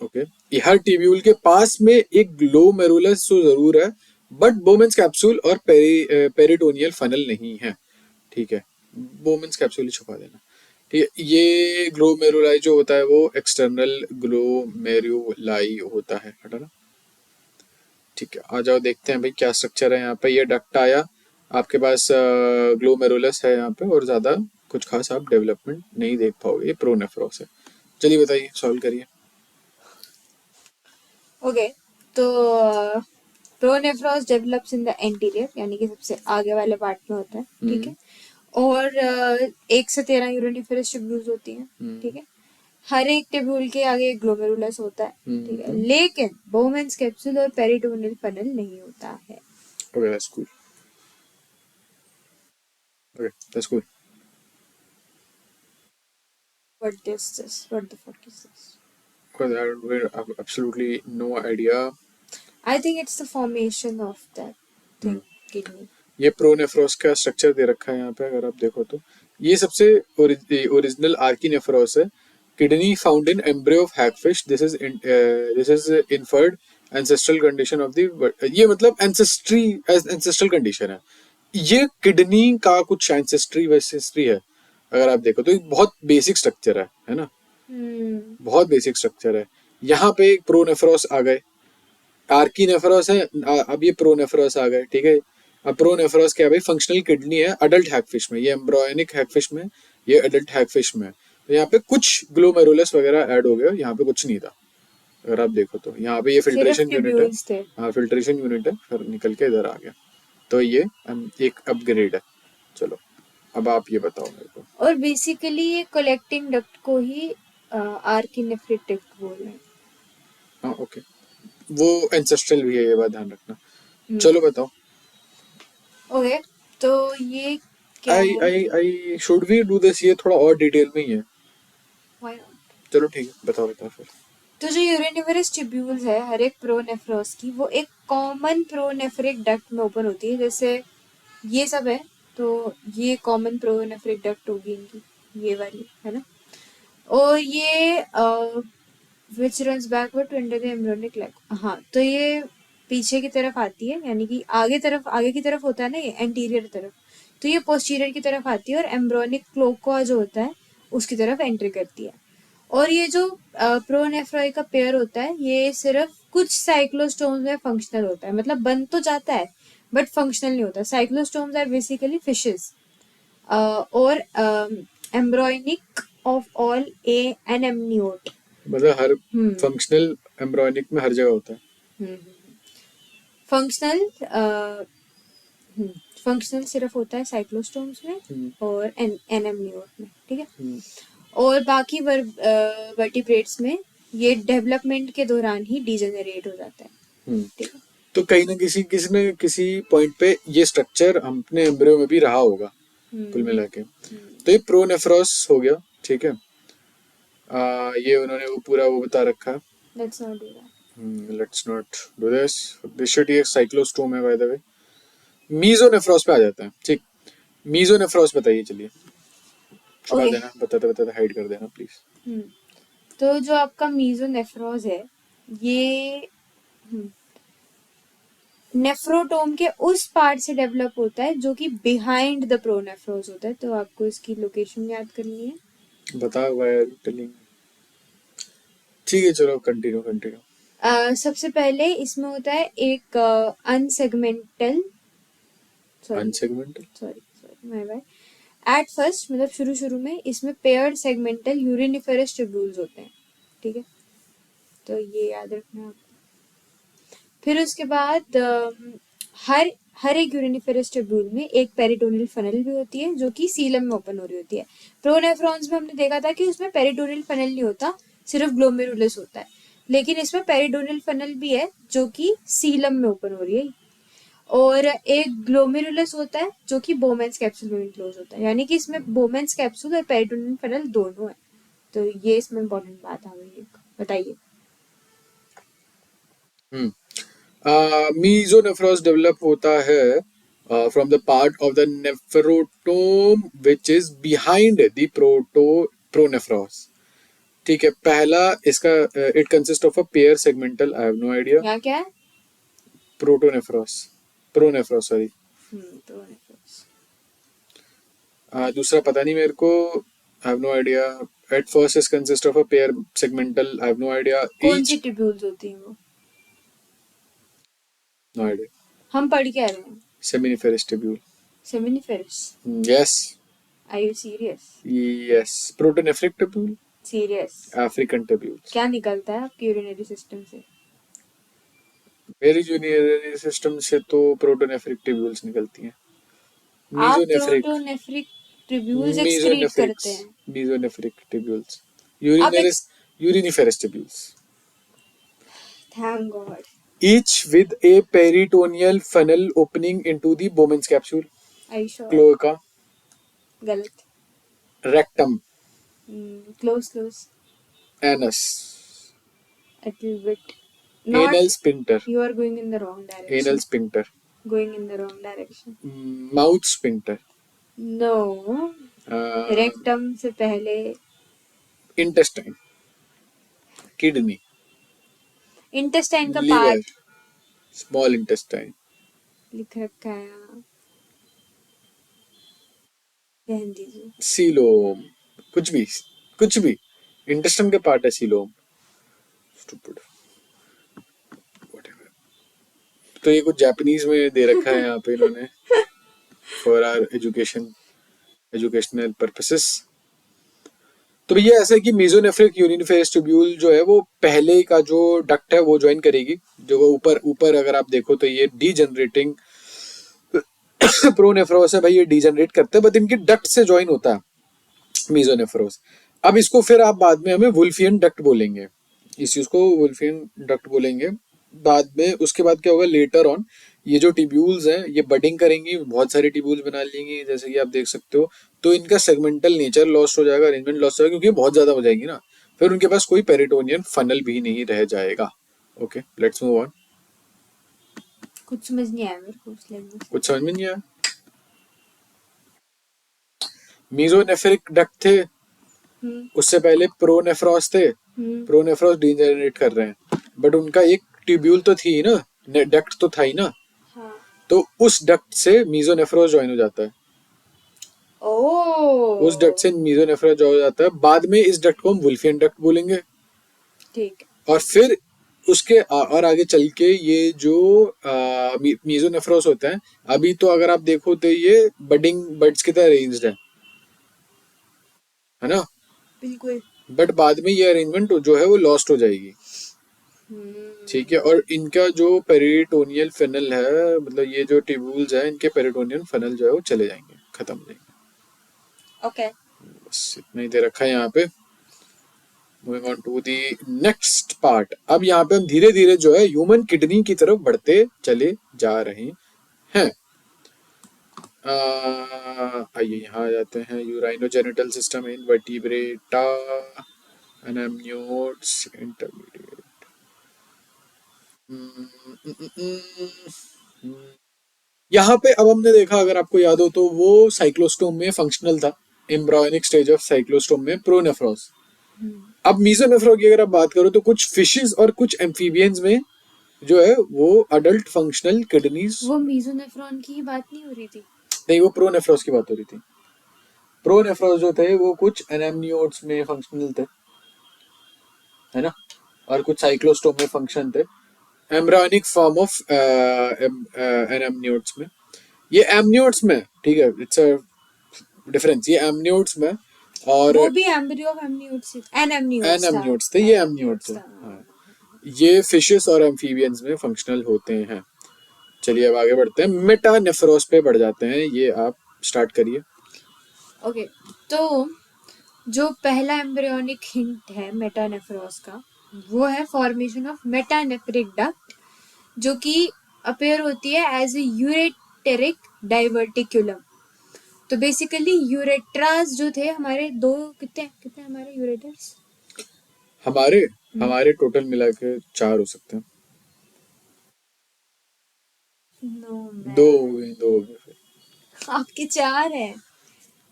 ओके, हर ट्यूब्यूल के पास में एक ग्लोमेरुलस तो जरूर है, बट बोमेंस कैप्सूल और पेरिटोनियल फनल नहीं है, ठीक है। बोमेंस कैप्सूल ही छुपा देना, ठीक है। ये ग्लोमेरुलाई जो होता है वो एक्सटर्नल ग्लोमेरुलाई होता है, हटाना। ठीक है, आ जाओ देखते हैं भाई क्या स्ट्रक्चर है यहाँ पे। ये डक्ट आया आपके पास, ग्लोमेरुलस है यहाँ पे, और ज्यादा कुछ खास आप डेवलपमेंट नहीं देख पाओगे। ये प्रोनेफ्रॉस है। चलिए बताइए, सॉल्व करिए। ओके, तो प्रोनेफ्रॉस डेवलप्स इन द एंटीरियर, यानी कि सबसे आगे वाले पार्ट में होता है, ठीक है। और 1 से 13 यूरिनिफेरस ट्यूब्यूल्स होती हैं, ठीक है। हर एक ट्यूब्यूल के आगे एक ग्लोमेरुलस होता है, ठीक है, लेकिन बोमेंस कैप्सूल और पेरिटोनियल फनल नहीं होता है। Okay, that's cool. Okay, that's cool. What the fuck is this? Because I have absolutely no idea. I think it's the formation of that thing, kidney. ये प्रोनेफ्रॉस का स्ट्रक्चर दे रखा है यहाँ पे, अगर आप देखो तो ये सबसे ओरिजिनल आर्कीनेफ्रोस है. Kidney found in embryo of hagfish. This is inferred ancestral condition of the. ये मतलब एंसेस्ट्रल कंडीशन है. ये किडनी का कुछ एंसेस्ट्री है. अगर आप देखो तो ये बहुत बेसिक स्ट्रक्चर है ना. बहुत बेसिक स्ट्रक्चर है. यहाँ पे एक प्रोनेफ्रॉस आ गए. आर्कीनेफ्रॉस है. अब ये प्रोनेफ्रॉस आ गए. ठीक है. अब प्रोनेफ्रॉस क्या है भाई? फंक्शनल किडनी है अडल्ट हैगफिश में. ये एम्ब्रोयनिक हैगफिश में, ये अडल्ट हैगफिश में. तो यहाँ पे कुछ ग्लोमेरुलस वगैरह ऐड हो गया. यहाँ पे कुछ नहीं था अगर आप देखो तो. यहाँ पे ये सिर्फ फिल्ट्रेशन यूनिट है. ट्यूब्यूल्स थे. हाँ, फिल्ट्रेशन यूनिट है. फिर निकल के इधर आ गया. तो ये एक अपग्रेड है. चलो अब आप ये बताओ मेरे को. और बेसिकली ये कलेक्टिंग डक्ट को ही आर्कीनेफ्रिक डक्ट बोल रहे हैं. हाँ ओके. वो एंसेस्ट्रल भी है, ये बात ध्यान रखना. हम्म. चलो बताओ. ओके, तो ये क्या आई है? I I should we do this? ये थोड़ा और डिटेल में ही है. Why not? चलो ठीक है, बताओ फिर. तो जो यूरिनिवरस ट्यूब्यूल्स है हर एक प्रोनेफ्रॉस की, वो एक कॉमन प्रोनेफ्रिक डक्ट में ओपन होती है. जैसे ये सब है तो ये कॉमन प्रोनेफ्रिक डक्ट होगी इनकी, ये वाली है ना. और ये which runs backward to enter the embryonic leg. हाँ, तो ये पीछे की तरफ आती है, यानी कि आगे की तरफ होता है ना ये एंटीरियर तरफ, तो ये पोस्टीरियर की तरफ आती है और एम्ब्रियोनिक क्लोका जो होता है उसकी तरफ एंट्री करती है. और ये जो प्रोनेफ्रॉय का पेयर होता है ये सिर्फ कुछ साइक्लोस्टोम्स में फंक्शनल होता है. मतलब बन तो जाता है बट फंक्शनल नहीं होता. साइक्लोस्टोम्स आर बेसिकली फिशेस और एम्ब्रॉयनिक ऑफ ऑल ए एनेमनियोट. मतलब हर हम्म. फंक्शनल एम्ब्रोयनिक में हर जगह होता है. फंक्शनल फंक्शनल सिर्फ होता है साइक्लोस्टोम्स में और एनेमनियोट में. ठीक है. और बाकी वर्टिब्रेट्स में ये डेवलपमेंट के दौरान ही डिजेनरेट हो जाता है. ठीक है. तो कहीं ना किसी पॉइंट पे ये स्ट्रक्चर अपने एम्ब्रियो में भी रहा होगा कुल मिला के. तो ये प्रोनेफ्रॉस हो गया. ठीक है. ये उन्होंने वो पूरा वो बता रखा है. Let's not do that. Let's not do this. This should ये साइक्लोस्टोम है बाय द वे. मीजोनेफ्रॉस पे आ जाता है. ठीक. मीजोनेफ्रॉस बताइए. चलिए छुपा देना, बताते हाइड कर देना प्लीज. तो जो आपका मीजोनेफ्रॉस है ये नेफ्रोटोम के उस पार्ट से डेवलप होता है जो कि बिहाइंड द प्रोनेफ्रॉस होता है. तो आपको इसकी लोकेशन याद करनी है. बता वायर टेलिंग. ठीक है चलो कंटिन्यू. सबसे पहले इसमें होता है एक unsegmental sorry my bad. At first मतलब शुरू में इसमें पेयर्ड सेगमेंटल यूरिनिफेरस ट्यूब्यूल्स होते हैं. ठीक है. तो ये याद रखना आपको. फिर उसके बाद हर एक यूरिनिफेरस ट्यूब्यूल में एक पेरिटोनियल फनल भी होती है जो कि सीलम में ओपन हो रही होती है. प्रोनेफ्रॉन्स में हमने देखा था कि उसमें पेरिटोनियल फनल नहीं होता, सिर्फ ग्लोमेरुलस होता है. लेकिन इसमें पेरिटोनियल फनल भी है जो कि सीलम में ओपन हो रही है. और एक ग्लोमेरुलस होता है जो कि बोमेंस कैप्सूल में इनक्लोज होता है. यानी कि इसमें बोमेंस कैप्सूल और पेरिटोनियल फनल दोनों है. तो ये इसमें इम्पोर्टेंट बात आ गई. बताइए. मीजोनेफ्रॉस डेवलप होता है from the part of the nephrotome which is behind the pronephros. ठीक है. पहला इसका it consist of a pair segmental. I have no idea. यहाँ क्या है? Pronephros sorry. प्रोनेफ्रॉस. दूसरा पता नहीं मेरे को. I have no idea. At first is consist of a pair segmental. I have no idea. कौन सी ट्यूब्यूल्स होती हैं वो? No idea. हम पढ़ के आ रहे हैं. Seminiferous tubule. Seminiferous. Yes. Are you serious? Yes. Protonephric tubule. Serious. African tubules. क्या निकलता है आपके यूरिनरी सिस्टम से? मेरी यूरिनरी सिस्टम से तो प्रोटोनेफ्रिक ट्यूब्यूल्स निकलती हैं. आप मीजोनेफ्रिक. प्रोटोनेफ्रिक ट्यूब्यूल्स एक्सक्रीट करते हैं. Mesonephric tubules. आप uriniferous tubules. Thank god. Each with a peritoneal funnel opening into the Bowman's capsule. Are you sure? Cloaca. गलत. Rectum. Close. Anus. A little bit. Anal sphincter. You are going in the wrong direction. Anal sphincter. Going in the wrong direction. Mouth sphincter. No. Rectum से पहले intestine, kidney, intestine का liver, part small intestine, लिख रखा है यहाँ, रहने दीजिए। Coelom, कुछ भी इंटेस्टाइन के पार्ट है सीलोम, स्टूपिड, व्हाटएवर। तो ये कुछ जापानीज में दे रखा है यहाँ पे इन्होंने फॉर आवर एजुकेशनल पर्पसेस। तो भैया ऐसा है कि मेसोनेफ्रिक यूरिनफेस ट्यूब्यूल जो है वो पहले का जो डक्ट है वो ज्वाइन करेगी, जो वो ऊपर ऊपर अगर आप देखो तो ये डीजनरेटिंग प्रोनेफ्रोस है भाई, ये डीजनरेट करते हैं बट इनकी डक्ट से ज्वाइन होता है मेसोनेफ्रोस। अब इसको फिर आप बाद में हमें वुल्फियन डक्ट बोलेंगे, इस चीज को वुल्फियन डक्ट बोलेंगे बाद में। उसके बाद क्या होगा लेटर ऑन, ये जो टिब्यूल्स हैं ये बडिंग करेंगी, बहुत सारे टिब्यूल्स बना लेंगी जैसे कि आप देख सकते हो। तो इनका सेगमेंटल नेचर लॉस्ट हो जाएगा, अरेंजमेंट लॉस्ट हो जाएगा क्योंकि बहुत ज्यादा हो जाएगी ना, फिर उनके पास कोई पेरिटोनियन फनल भी नहीं रह जाएगा। Okay let's move on. कुछ समझ नहीं आया मेरे को उस लैंग्वेज से। कुछ समझ में नहीं आया। मेसोनेफ्रिक डक्ट थे, उससे पहले प्रोनेफ्रॉस थे, प्रोनेफ्रॉस डीजनरेट कर रहे हैं बट उनका एक ट्यूब्यूल तो थी ना, डक्ट तो था ही ना, हाँ। तो उस डक्ट से मेसोनेफ्रोस ज्वाइन हो जाता है, उस डक्ट से मेसोनेफ्रोस ज्वाइन हो जाता है। बाद में इस डक्ट को हम वुल्फियन डक्ट बोलेंगे, ठीक। और फिर उसके और आगे चल के ये जो मेसोनेफ्रोस होता है, अभी तो अगर आप देखो तो ये बडिंग बड्स की तरह अरेंज्ड है ना, बिल्कुल। बट बाद में ये अरेंजमेंट जो है वो लॉस्ट हो जाएगी। ठीक है, और इनका जो पेरिटोनियल फनल है, मतलब ये जो ट्यूब्यूल्स है इनके पेरिटोनियल फनल जो है वो चले जाएंगे, खत्म हो जाएंगे। ओके। बस इतना ही दे रखा है यहाँ पे। Moving on to the next part. अब यहाँ पे हम धीरे धीरे जो है ह्यूमन किडनी की तरफ बढ़ते चले जा रहे हैं। आइए यहाँ आ जाते हैं। यूराइनोजेनिटल सिस्टम इन वर्टिब्रेटा, एनाम्नियोट्स, इंटरमीडिएट। यहाँ पे अब हमने देखा, अगर आपको याद हो तो वो साइक्लोस्टोम में फंक्शनल था, एम्ब्रायोनिक स्टेज ऑफ साइक्लोस्टोम में प्रोनेफ्रॉस। अब मीजोनेफ्रॉस की अगर आप बात करो तो कुछ फिशेस और कुछ एम्फीबियंस में जो है वो अडल्ट फंक्शनल किडनीज। वो मीजोनेफ्रॉन की ही बात नहीं हो रही थी? नहीं, वो प्रोनेफ्रॉस की बात हो रही थी। प्रोनेफ्रॉस जो थे वो कुछ एनाम्नियोट्स में फंक्शनल थे, है ना, और कुछ साइक्लोस्टोम में फंक्शन थे, एम्ब्रायोनिक फॉर्म ऑफ एनाम्नियोट्स में। ये एमनियोट्स में, ठीक है, इट्स अ डिफरेंस, ये एमनियोट्स में, और वो भी एम्ब्रियो ऑफ एमनियोट्स, एनाम्नियोट्स थे, ये एमनियोट्स थे। हाँ, ये फिशेस और एम्फीबियंस में फंक्शनल होते हैं। चलिए अब आगे बढ़ते हैं, मेटानेफ्रोस पे बढ़ जाते हैं, ये आप स्टार्ट करिए। ओके, तो जो पहला एम्ब्रियोनिक हिंट है मेटानेफ्रोस का, वो है फॉर्मेशन ऑफ मेटानेफ्रिक डक्ट, जो कि अपेयर होती है एज ए यूरेटेरिक डाइवर्टिकुलम। तो बेसिकली यूरेट्रास जो थे हमारे दो, कितने कितने हमारे यूरेटर्स? हमारे टोटल मिला के 4 हो सकते हैं। नो मैन, 2 हो गए, 2 हो गए। आपके 4 है।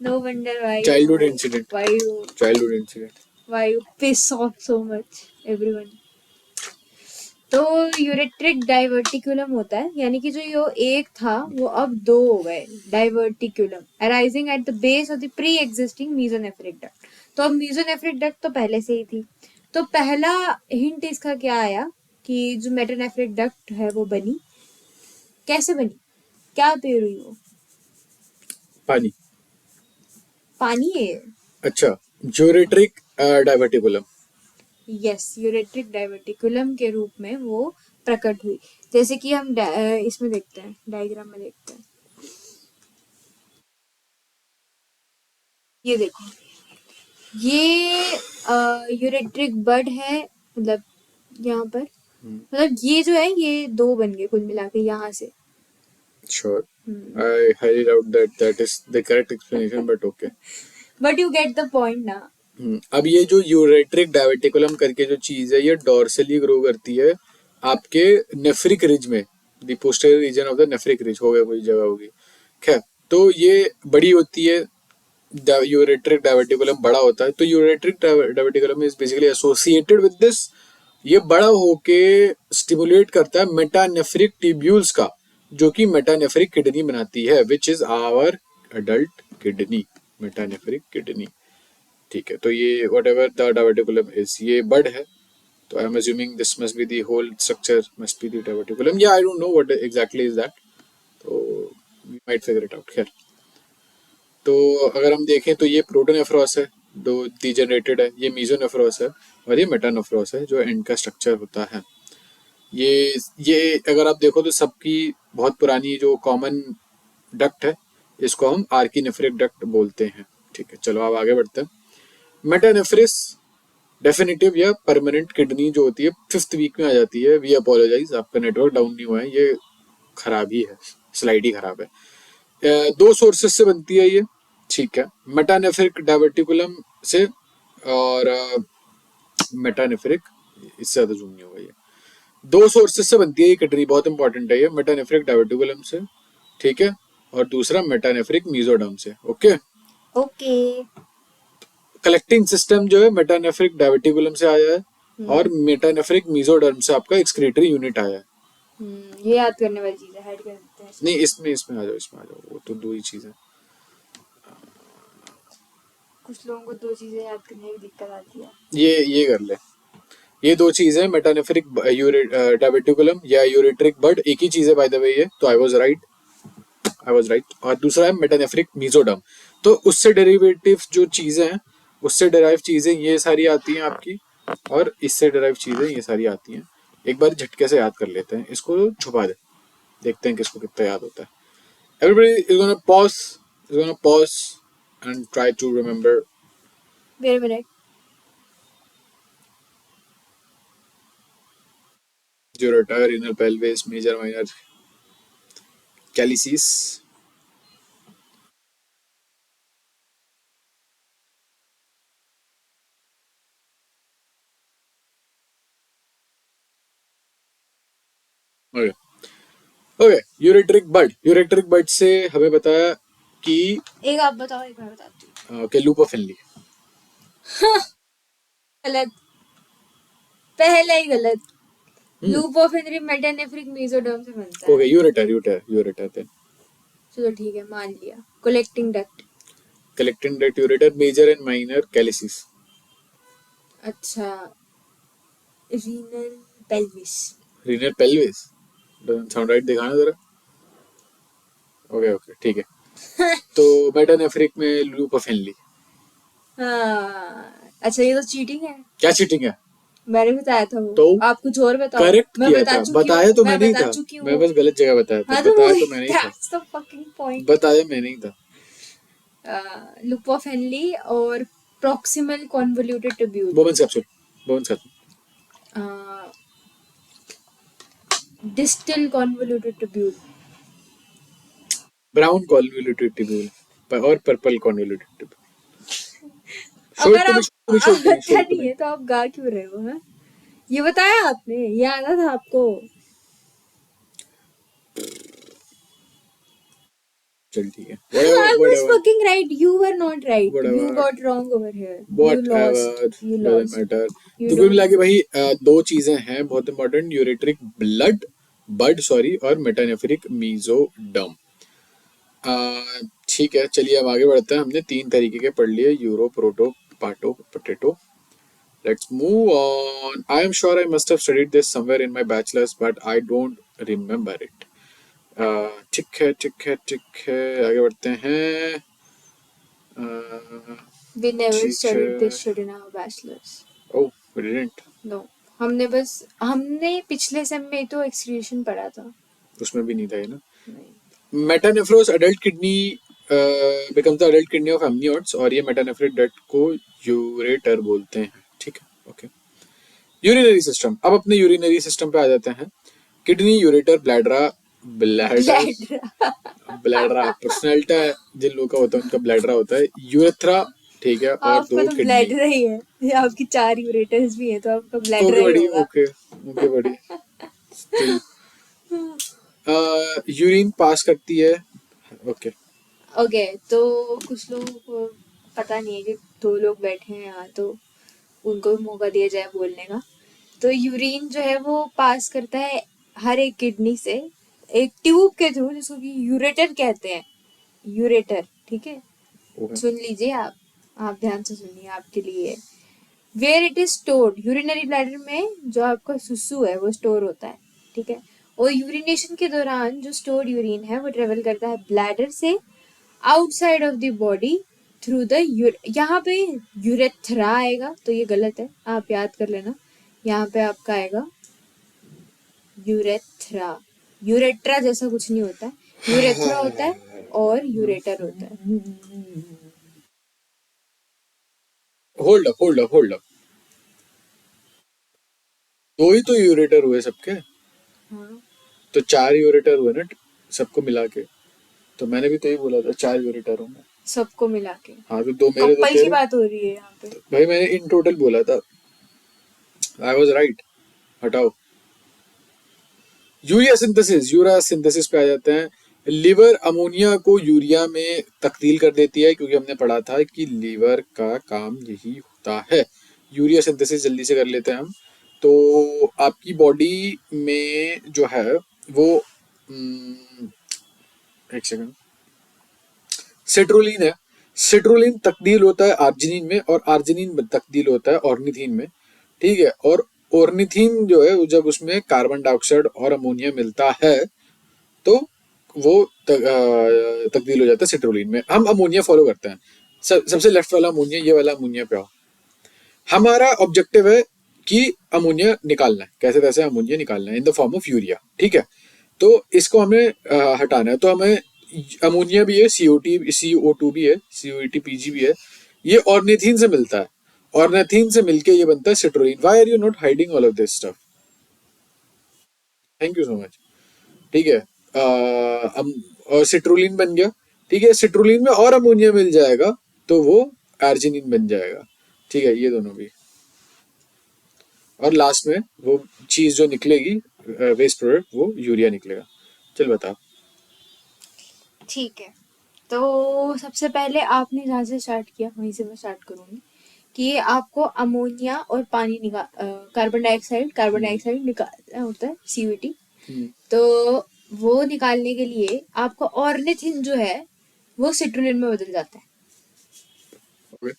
No wonder why childhood incident, childhood incident. why you piss off so much everyone। तो यूरेट्रिक डाइवर्टिकुलम होता है, यानी कि जो ये एक था वो अब 2 हो गए, diverticulum arising at the base of the pre existing mesonephric duct. तो अब मीजोनेफ्रिक डक्ट तो पहले से ही थी। तो पहला हिंट इसका क्या आया कि जो मेटानेफ्रिक डक्ट है वो बनी, कैसे बनी, क्या पेड़ हुई वो? पानी। पानी है। अच्छा, ureteric diverticulum. Yes, ureteric diverticulum के रूप में वो प्रकट हुई, जैसे कि हम इसमें देखते हैं, डायग्राम में देखते हैं। ये देखो, ये यूरेट्रिक बड है, मतलब यहाँ पर, मतलब ये जो है ये 2 बन गए कुल मिला के यहाँ से। Sure. I highly doubt that is the correct explanation, but okay. But you get the point ना। अब ये जो यूरेट्रिक डाइवर्टिकुलम करके जो चीज है ये डोर्सली ग्रो करती है आपके नेफ्रिक रिज में, the posterior reason of the nephric ridge, होगा कोई जगह होगी, खैर। तो ये बड़ी होती है यूरेट्रिक डायवर्टिकुलम बड़ा होता है, तो ureteric diverticulum is basically associated with this. ये बड़ा होके स्टिमुलेट करता है मेटानेफ्रिक ट्यूब्यूल्स का, जो कि मेटानेफ्रिक किडनी बनाती है, which is our adult kidney, metanephric kidney. ठीक है, तो ये whatever the diverticulum is, ये बड है, तो I am assuming this must be the whole structure, must be the diverticulum, या I don't know what exactly is that, तो we might figure it out. खैर, तो अगर हम देखें तो ये प्रोटोनेफ्रॉस है, जो डीजेनरेटेड है, ये मीजोनेफ्रॉस है, और ये मेटानेफ्रॉस है, जो एंड का स्ट्रक्चर होता है। ये अगर आप देखो तो सबकी बहुत पुरानी जो कॉमन डक्ट है, इसको हम आर्कीनेफ्रिक डक्ट बोलते हैं। ठीक है, चलो अब आगे बढ़ते हैं। मेटानेफ्रिस डेफिनेटिव या परमानेंट किडनी जो होती है 5th वीक में आ जाती है। वी अपोलोजाइज, आपका नेटवर्क डाउन नहीं हुआ है, ये खराब ही है, स्लाइड ही खराब है। 2 सोर्सेस से बनती है ये। ठीक है, मेटानेफ्रिक डायवर्टिकुलम से और मेटानेफ्रिक, इससे ज्यादा जूम नहीं होगा ये। 2 सोर्सेस से बनती है ये किडनी, बहुत इंपॉर्टेंट है ये, मेटानेफ्रिक डायवर्टिकुलम से, ठीक है, और दूसरा मेटानेफ्रिक मीजोडर्म से। Okay, okay. कलेक्टिंग सिस्टम जो है मेटानेफ्रिक डायवर्टिकुलम से आया है और मेटानेफ्रिक मीजोडर्म से आपका एक्सक्रीटरी यूनिट आया है। ये याद करने वाली चीज है, हेड कर देते हैं। नहीं, इसमें आ जाओ, वो तो 2 ही चीजें। कुछ लोगों को 2 चीजें याद करने में दिक्कत आती है। ये कर ले, ये 2 चीजें, मेटानेफ्रिक डायवर्टिकुलम या यूरेट्रिक बड, एक ही चीज है बाय द वे ये, तो आई वाज राइट। और दूसरा है मेटानेफ्रिक मीजोडर्म, तो उससे डेरिवेटिव जो चीजें हैं, उससे डेराइव चीजें ये सारी आती हैं आपकी, और इससे डेराइव चीजें ये सारी आती हैं। एक बार झटके से याद कर लेते हैं, इसको छुपा दे, देखते हैं किसको कितना याद होता है। Everybody is gonna pause and try to remember. Wait a minute. Ureter, renal pelvis, major, minor, calyces. Okay, ureteric bud से हमें बताया कि एक आप बताओ, एक मैं बताती हूँ। लूपोफिनली। गलत, पहले ही गलत। लूपोफिनरी मेटानेफ्रिक मेसोडर्म से बनता है। Okay, ureter then. चलो ठीक है, मान लिया। Collecting duct ureter, major and minor calyces. अच्छा, renal pelvis doesn't sound right, दिखाना जरा। ओके, ठीक है। तो मेटानेफ्रिक में लूपोफिनली। हाँ, अच्छा ये तो चीटिंग है। क्या चीटिंग है? मैंने बताया था वो, तो आप कुछ और बताओ। करेक्ट मैं किया बता था, चुकी हूँ, बताया तो मैं मैंने ही बता था, चुकी हूँ। मैं बस गलत जगह बताया था, हाँ, तो बताया तो मैंने ही था, that's the fucking point. बताया मैंने ही था। लूपोफिनली और proximal convoluted tubule. Bowman's capsule. Distal convoluted tubule. Brown convoluted tubule और पर्पल कॉन्वोल्यूटेड ट्यूब्यूल। अगर आप अच्छा नहीं है तो आप गा क्यों रहे हो? हैं, ये बताया आपने, ये आना था आपको। चल ठीक है, I was fucking right. You were not right. Whatever. You got wrong over here. Whatever, You doesn't lost. matter. You तो कुल don't- मिला के भाई 2 चीजें हैं बहुत इंपॉर्टेंट, यूरेट्रिक बड और मेटानेफ्रिक मीजोडर्म। ठीक है, चलिए अब आगे बढ़ते हैं। हमने 3 तरीके के पढ़ लिए, यूरो, प्रोटो, पाटो, potato. Let's move on. I am sure I must have studied this somewhere in my bachelor's, but I don't remember it. ठीक है, आगे बढ़ते हैं। We never ठीक studied है। this shit in our bachelor's. Oh, we didn't. No. हमने पिछले same में तो एक्सक्रीशन पढ़ा था। उसमें भी नहीं था ये ना। नहीं। Metanephros adult kidney becomes the adult kidney of amniotes, और ये मेटानेफ्रिक डक्ट को यूरेटर बोलते हैं। ठीक है, ओके। यूरिनरी सिस्टम, अब अपने यूरिनरी सिस्टम पे आ जाते हैं। किडनी, यूरेटर, ब्लैडरा पर्सनैलिटी जिन लोगों का होता है उनका ब्लैडरा होता है, यूरेथ्रा, ठीक है, और 2 तो ब्लैडर ही है, आपकी 4 यूरेटर्स भी है, तो आपका ब्लैडर ही होगा। ओके बड़ी यूरिन पास करती है। ओके, तो कुछ लोगों को पता नहीं है कि 2 लोग बैठे हैं यहाँ तो उनको भी मौका दिया जाए बोलने का। तो यूरिन जो है वो पास करता है हर एक किडनी से एक ट्यूब के थ्रू, जिसको कि यूरेटर कहते हैं, यूरेटर, ठीक है। ओके सुन लीजिए आप ध्यान से सुनिए, आपके लिए। Where it is stored, urinary bladder में जो आपका सुसु है वो स्टोर होता है, ठीक है। और यूरिनेशन के दौरान जो स्टोर्ड यूरिन है वो ट्रेवल करता है ब्लैडर से outside of the body through the यहाँ पे यूरेथ्रा आएगा, तो ये गलत है, आप याद कर लेना। यहाँ पे आपका आएगा यूरेथ्रा, यूरेट्रा जैसा कुछ नहीं होता है, यूरेथ्रा होता है और यूरेटर होता है। Hold up. दो ही तो यूरेटर हुए सबके, हाँ, तो 4 यूरेटर हुए ना सबको मिला के। तो मैंने भी तो ही बोला था 4 यूरेटर होंगे। सबको मिला के हाँ तो 2 मेरे 2 कपल की तेरे। बात हो रही है यहाँ पे। भाई मैंने इन टोटल बोला था, आई वाज राइट। हटाओ। यूरिया सिंथेसिस पे आ जाते हैं। लिवर अमोनिया को यूरिया में तब्दील कर देती है, क्योंकि हमने पढ़ा था कि लिवर का काम यही होता है। यूरिया सिंथेसिस जल्दी से कर लेते हैं हम। तो आपकी बॉडी में जो है वो एक सेकंड, सिट्रोलिन है। सिट्रोलिन तब्दील होता है आर्जिनिन में, और आर्जिनिन तब्दील होता है ऑर्निथिन में, ठीक है। और ऑर्निथिन जो है जब उसमें कार्बन डाइऑक्साइड और अमोनिया मिलता है तो वो तब्दील हो जाता है सिट्रोलिन में। हम अमोनिया फॉलो करते हैं, सबसे लेफ्ट वाला अमोनिया, ये वाला अमोनिया पे आओ। हमारा ऑब्जेक्टिव है कि अमोनिया निकालना है, कैसे तैसे अमोनिया निकालना है in the form of urea, ठीक है। तो इसको हमें हटाना है, तो हमें अमोनिया भी है, CO2 भी है, COETPG भी है, ये ऑर्निथिन से मिलता है। ऑर्निथिन से मिलके ये बनता है citrulline. Why are you not hiding all of this stuff? Thank you so much, ठीक है। और सिट्रोलिन बन गया, ठीक है। सिट्रोलिन में और अमोनिया मिल जाएगा तो वो आर्जिनिन बन जाएगा, ठीक है। ये दोनों भी, और लास्ट में वो चीज जो निकलेगी वेस्ट प्रोडक्ट, वो यूरिया निकलेगा। चल बता। ठीक है, तो सबसे पहले आपने जहाँ से स्टार्ट किया वहीं से मैं स्टार्ट करूँगी कि आपको अमोनिया और पानी कार्बन डाइऑक्साइड निकालना होता है, CVT। तो वो निकालने के लिए आपको ऑर्निथिन जो है वो सिट्रुलिन में बदल जाता है, ओके,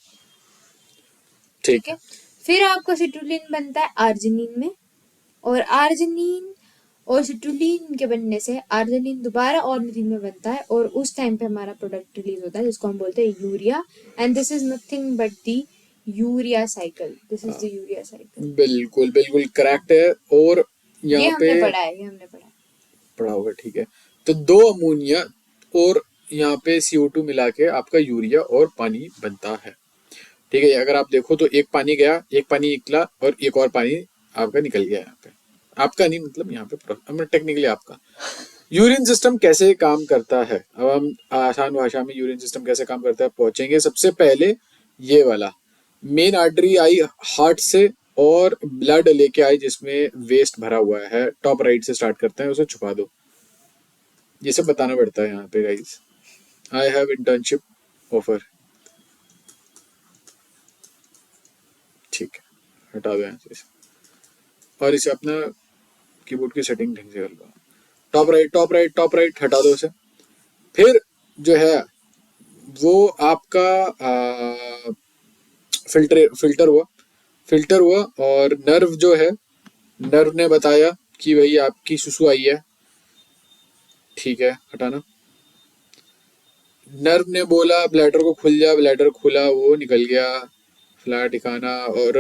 ठीक ठीक है। फिर आपका सिट्रुलिन बनता है आर्जिनिन में, और आर्जिनिन और सिट्रुलिन के बनने से आर्जिनिन दोबारा ऑर्निथिन में बनता है, और उस टाइम पे हमारा प्रोडक्ट रिलीज होता है जिसको हम बोलते हैं urea. And this is nothing but the urea cycle, this is the urea cycle. बिल्कुल बिल्कुल करेक्ट है। और ये यहाँ पे हमने पढ़ा है, ये हमने पढ़ा है। पढ़ा होगा, ठीक है। तो 2 अमोनिया और यहाँ पे CO2 मिला के आपका यूरिया और पानी बनता है, ठीक है। अगर आप देखो तो एक पानी गया, एक पानी निकला, और एक और पानी आपका निकल गया यहाँ पे। आपका नहीं, मतलब यहाँ पे टेक्निकली आपका। यूरिन सिस्टम कैसे काम करता है, अब हम आसान भाषा में यूरिन सिस्टम कैसे काम करता है पहुंचेंगे। सबसे पहले ये वाला मेन आर्टरी आई हार्ट से, और ब्लड लेके आई जिसमें वेस्ट भरा हुआ है। टॉप राइट से स्टार्ट करते हैं, उसे छुपा दो, ये सब बताना पड़ता है यहाँ पे guys. I have internship offer, ठीक है। हटा दो यहाँ से इसे। और इसे अपना कीबोर्ड की सेटिंग ढंग से कर लो। टॉप राइट हटा दो इसे। फिर जो है वो आपका फिल्टर हुआ, और नर्व जो है, नर्व ने बताया कि भाई आपकी सुसु आई है, ठीक है। हटाना। नर्व ने बोला ब्लैडर को खुल जा, ब्लैडर खुला, वो निकल गया, फ्लैट दिखाना। और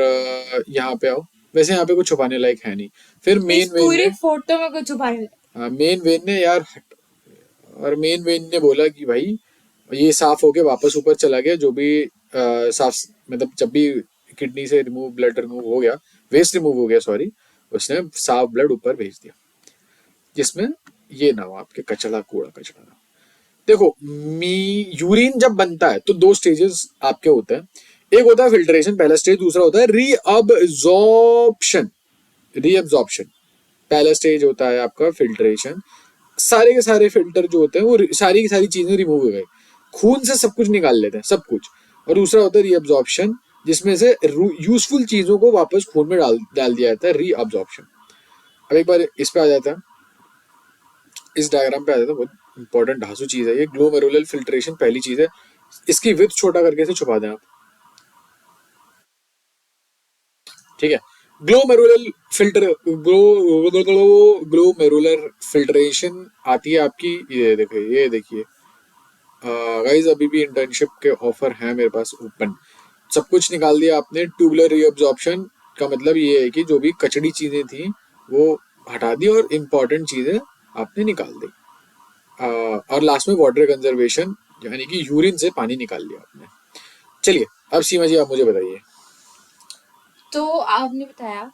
यहाँ पे आओ। वैसे यहाँ पे कुछ छुपाने लायक है नहीं। फिर इस मेन वेन पूरी ने, फोटो में कुछ छुपाने लायक, मेन वेन ने यार, और मेन वेन ने बोला कि भाई ये साफ होके वापस ऊपर चला गया, जो भी साफ, मतलब जब भी किडनी से ब्लड रिमूव हो गया, वेस्ट रिमूव हो गया, सॉरी, उसने साफ ब्लड ऊपर भेज दिया, जिसमें ये ना हो आपके कचड़ा कूड़ा। देखो, यूरिन जब बनता है तो 2 स्टेजेस आपके होते हैं। एक होता है फिल्ट्रेशन, पहला स्टेज। दूसरा होता है रीअब्जॉर्प्शन। पहला स्टेज होता है आपका फिल्ट्रेशन। सारे के सारे फिल्टर जो होते हैं वो सारी की सारी चीजें रिमूव हो गए, खून से सब कुछ निकाल लेते हैं, सब कुछ। और दूसरा होता है रीअब्जॉर्प्शन, जिसमें से यूजफुल चीजों को वापस खून में डाल डाल दिया जाता है, रीअब्जॉर्प्शन। अब एक बार इस पे आ जाता है, इस डायग्राम पे आ जाता है, बहुत इंपॉर्टेंट धांसू चीज है ये। ग्लोमेरुलर फिल्ट्रेशन पहली चीज है, इसकी विड्थ छोटा करके इसे छुपा दें आप, ठीक है। ग्लोमेरुलर फिल्टर ग्लोमेरुलर फिल्ट्रेशन आती है आपकी, ये देखिए गाइस, अभी भी इंटर्नशिप के ऑफर है मेरे पास ओपन। सब कुछ निकाल दिया आपने। ट्यूबुलर रीअब्जॉर्प्शन का मतलब ये है कि जो भी कचड़ी चीजें थी वो हटा दी और इम्पोर्टेंट चीजें आपने निकाल दी। और लास्ट में वाटर कंजर्वेशन, यानी कि यूरिन से पानी निकाल लिया आपने। चलिए अब सीमा जी आप मुझे बताइए। तो आपने बताया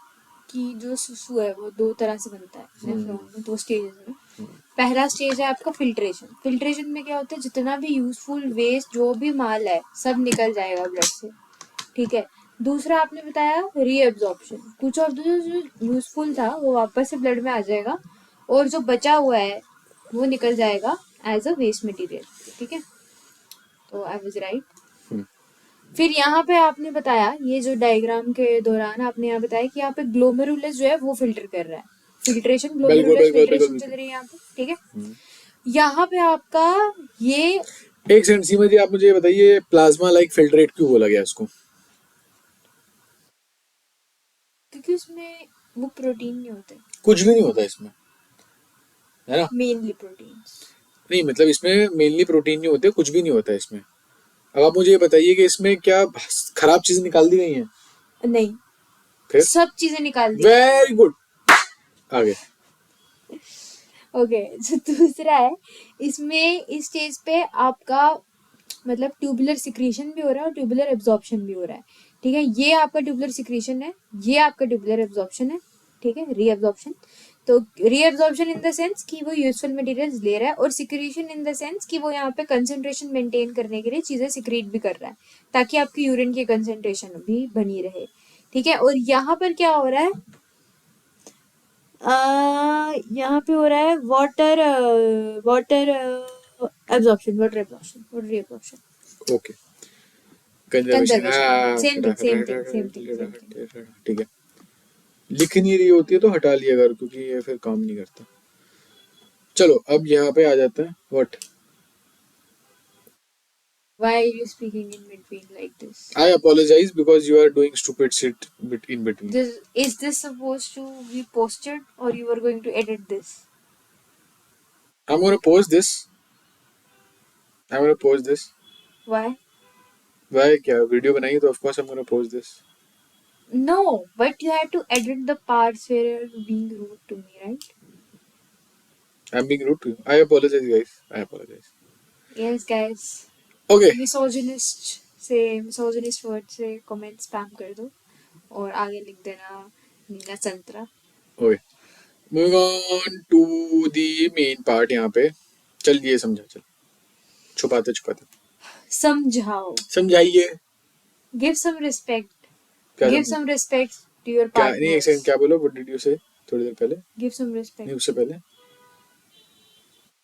कि जो सुसु है वो 2 तरह से बनता है नेफ्रॉन में, 2 स्टेजेस में। पहला स्टेज है आपका फिल्ट्रेशन। फिल्ट्रेशन में क्या होता है, जितना भी यूजफुल वेस्ट जो भी माल है सब निकल जाएगा ब्लड से, ठीक है। दूसरा आपने बताया रीअब्जॉर्प्शन, कुछ ऑफ जो यूजफुल था वो वापस से ब्लड में आ जाएगा और जो बचा हुआ है वो निकल जाएगा एज अ वेस्ट मटेरियल, ठीक है। तो आई वाज राइट। फिर यहाँ पे आपने बताया, ये जो डायग्राम के दौरान आपने यहाँ बताया कि यहाँ पे ग्लोमेरुलस जो है वो फिल्टर कर रहा है, फिल्ट्रेशन, बिल्कुल ग्लोमेरुलस बिल्कुल फिल्ट्रेशन बिल्कुल चल बिल्कुल। रही है यहाँ पे, ठीक है। यहाँ पे आपका ये, एक सेकंड सीमा जी आप मुझे ये बताइए, प्लाज्मा लाइक फिल्ट्रेट क्यों बोला गया इसको? क्योंकि उसमें वो प्रोटीन नहीं होते, कुछ भी नहीं होता इसमें, है ना? Mainly proteins. नहीं मतलब इसमें मेनली प्रोटीन नहीं होते, कुछ भी नहीं होता इसमें। अब आप मुझे ये बताइए कि इसमें क्या खराब चीजें निकाल दी गई हैं? नहीं, फिर सब चीजें निकाल दी। वेरी गुड, आगे। ओके, जो दूसरा है, इसमें इस स्टेज पे आपका मतलब ट्यूबुलर सिक्रीशन भी हो रहा है और ट्यूबुलर एब्जॉर्प्शन भी हो रहा है, ठीक है। ये आपका ट्यूबुलर सिक्रीशन है, ये आपका ट्यूबुलर एब्जॉर्प्शन है, ठीक है, रीअब्जॉर्प्शन। तो रीअब्जॉर्प्शन इन द सेंस कि वो यूजफुल मटेरियल्स ले रहा है, और सिक्रीशन इन द सेंस कि वो यहाँ पे कंसंट्रेशन मेंटेन करने के लिए चीजें सिक्रीट भी कर रहा है ताकि आपकी यूरिन की कंसंट्रेशन भी बनी रहे, ठीक है। और यहाँ पर क्या हो रहा है, यहाँ पे हो रहा है water water absorption, water absorption, water reabsorption, okay, conservation, conservation, same thing same thing same thing same thing. ठीक है। लिख नहीं रही होती है तो हटा लिया कर, क्योंकि ये फिर काम नहीं करता। चलो अब यहाँ पे आ जाता है what. Why are you speaking in between like this? I apologize because you are doing stupid shit in between. Is this supposed to be posted or you are going to edit this? I'm gonna post this. I'm gonna post this. Why? Why? क्या video बनाई तो of course I'm gonna post this. No, but you have to edit the parts where you're being rude to me, right? I'm being rude to you. I apologize, guys. I apologize. Yes, guys. Okay. Misogynist word से comment spam कर दो और आगे लिख देना नीला संतरा। Okay. Moving on to the main part यहाँ पे। चल ये समझा, चल छुपाते छुपाते समझाओ, समझाइए। give some respect, क्या give समझ some respect to your क्या नहीं, एक सेकंड, partners, क्या बोलो? What did you say? थोड़ी देर पहले, give some नहीं respect, उससे पहले,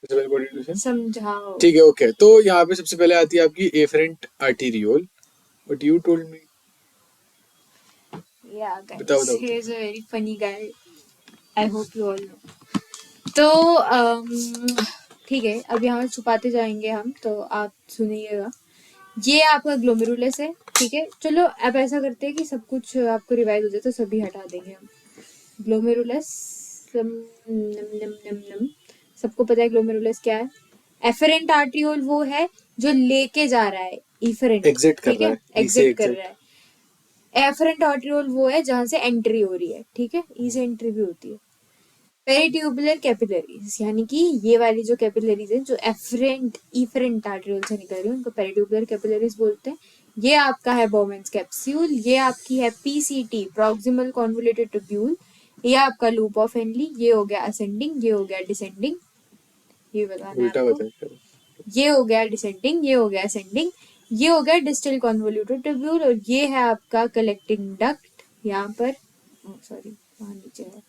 उससे पहले what did you say? समझाओ। ठीक है, ओके। तो यहाँ पे सबसे पहले आती है आपकी afferent arteriole. What you told me? Yeah, बताओ guys, बताओ। he is a very funny guy. I hope you all know. तो ठीक है, अब यहाँ छुपाते जाएंगे हम, तो आप सुनिएगा। ये आपका ग्लोमेरुलस है, ठीक है। चलो अब ऐसा करते हैं कि सब कुछ आपको रिवाइज हो जाए तो सभी हटा देंगे हम। ग्लोमेरुलस, नम नम नम नम, सबको पता है ग्लोमेरुलस क्या है। एफरेंट आर्ट्रियोल वो है जो लेके जा रहा है, इफरेंट, एग्जिट कर ठीक रहा है, है, ई से एग्जिट कर एग्जिट। रहा है। एफरेंट आर्ट्रियोल वो है जहां से एंट्री हो रही है, ठीक है, ई से एंट्री भी होती है। पेरिट्यूबुलर कैपिलरीज, यानी कि ये वाली जो कैपिलरीज है जो एफरेंट इफरेंट आर्ट्रियोल से निकल रही है उनको पेरिट्यूबुलर कैपिलरीज बोलते हैं। ये आपका है बोवेन्स कैप्सूल, ये आपकी है पीसीटी, प्रॉक्सिमल कॉन्वोल्यूटेड ट्यूब्यूल, ये आपका लूप ऑफ हेनली, ये हो गया असेंडिंग, ये हो गया डिसेंडिंग, ये बताना है उल्टा आपको। बताया। ये हो गया डिसेंडिंग, ये हो गया असेंडिंग, ये हो गया डिस्टल कॉन्वोल्यूटेड ट्यूब्यूल, और ये है आपका कलेक्टिंग डक्ट यहाँ पर, सॉरी वहाँ नीचे है,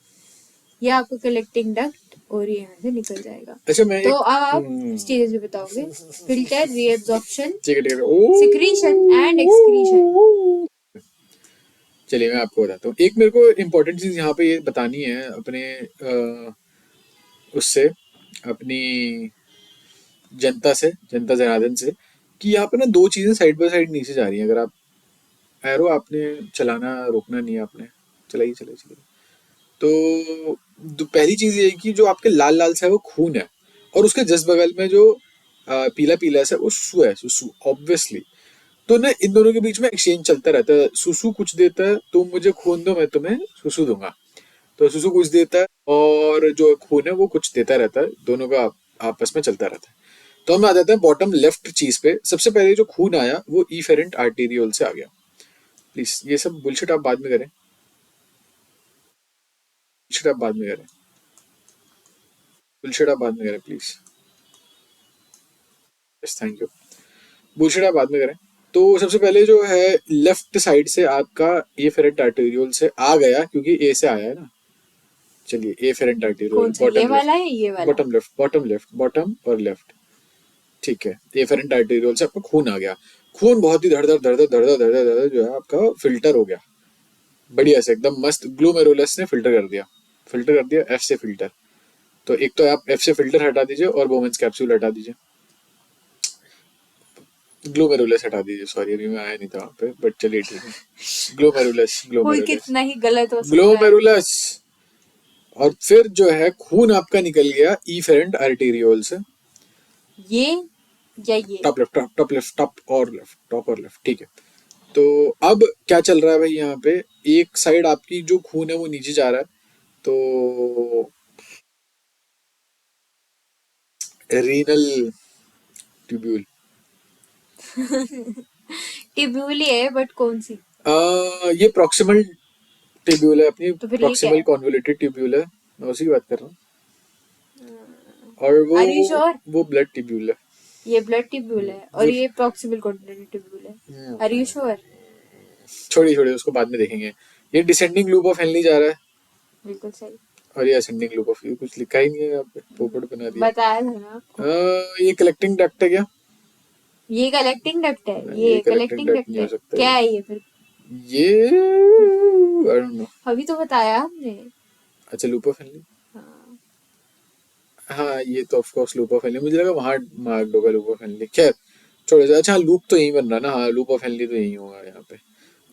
ये आपका कलेक्टिंग डक्ट और ये यहाँ से निकल जाएगा। अच्छा मैं तो एक आप स्टेजेस भी बताओगे, फिल्टर, रीअब्जॉर्प्शन, ठीक है ओ सिक्रीशन एंड एक्सक्रीशन। चलिए मैं आपको बताता हूँ। एक मेरे को इम्पोर्टेंट चीज यहाँ पे ये बतानी है अपने उससे, अपनी जनता जनार्दन से, कि यहाँ पे ना दो चीजें साइड बाय साइड नीचे जा रही हैं। अगर आप एरो आपने चलाना रोकना नहीं है, आपने चलाइए चलाइए चलाइए। पहली चीज ये है कि जो आपके लाल लाल सा है वो खून है, और उसके जस्ट बगल में जो पीला पीला सा वो सुसु है, सुसु ऑब्वियसली। तो ना इन दोनों के बीच में एक्सचेंज चलता रहता है। सुसु कुछ देता है, तुम मुझे खून दो मैं तुम्हें सुसु दूंगा। तो सुसु कुछ देता है और जो खून है वो कुछ देता रहता है, दोनों का आपस में चलता रहता है। तो हम आ जाते हैं बॉटम लेफ्ट चीज पे। सबसे पहले जो खून आया वो इफेरेंट आर्टेरियोल से आ गया। प्लीज ये सब बुलशिट आप बाद में करें, बुलशिट आप बाद में करें, बुलशिट आप बाद में करें please. Yes thank you. Bullshit आप बाद में करें। तो सबसे पहले जो है लेफ्ट साइड से आपका एफेरेंट आर्टेरियोल से आ गया, क्योंकि ए से आया है ना। चलिए एफेरेंट आर्टेरियोल कौन सा, ये वाला है ये वाला? Bottom left, bottom left, bottom और लेफ्ट, ठीक है। एफेरेंट आर्टेरियोल से आपका खून आ गया। खून बहुत ही धड़धड़ धड़धड़ धड़धड़ धड़धड़ धड़धड़ जो है आपका फिल्टर हो गया बढ़िया से, एकदम मस्त। ग्लोमेरुलस ने फिल्टर कर दिया, फिल्टर कर दिया एफ से फिल्टर। तो एक तो आप एफ से फिल्टर हटा दीजिए और बोमेंस कैप्सूल हटा दीजिए, ग्लोमेरुलस हटा दीजिए। सॉरी अभी मैं आया नहीं था वहां पे, बट चलिए ठीक है। ग्लोमेरुलस, कोई ग्लोमेरुलस, कितना ही गलत हो सकता है। ग्लोमेरुलस। और फिर जो है खून आपका निकल गया इफेरेंट आर्टेरियोल से, ये या ये? Top left, top left, top और लेफ्ट, टॉप और लेफ्ट, ठीक है। तो अब क्या चल रहा है भाई, यहाँ पे एक साइड आपकी जो खून है वो नीचे जा रहा है, तो रीनल ट्यूब्यूल, ट्यूब्यूल ही है, बट कौन सी? ये प्रॉक्सिमल ट्यूब्यूल है अपनी, तो फिर ये क्या प्रॉक्सिमल है? कॉन्वोल्यूटेड ट्यूब्यूल है, मैं उसी की बात कर रहा हूँ। और Are you sure? वो ब्लड ट्यूब्यूल है। ये ब्लड ट्यूब्यूल है और ये प्रॉक्सिमल कॉन्टिनेंटल ट्यूब्यूल है। Are you sure? छोड़िए छोड़िए उसको बाद में देखेंगे। ये डिसेंडिंग लूप ऑफ हेनली जा रहा है, बिल्कुल सही। और ये असेंडिंग लूप ऑफ, ये कुछ लिखा ही नहीं है यहाँ पे, पोपट बना दिया। बताया था ना आपको। ये कलेक्टिंग डक्ट है क्या? ये कलेक्टिंग डक्ट है, नहीं, ये collecting कलेक्टिंग duct डक्ट नहीं हो है। सकता क्या है। है ये फिर? ये आई डोंट नो। अभी तो बताया हमने। अच्छा लूप ऑफ हेनली, हाँ। हाँ ये तो of course loop of Henley, मुझे लगा वहां मार्क होगा लूप ऑफ हेनली। खैर छोड़े। अच्छा लूप तो यही बन रहा है ना, हाँ लूप ऑफ हेनली तो यही होगा यहाँ पे।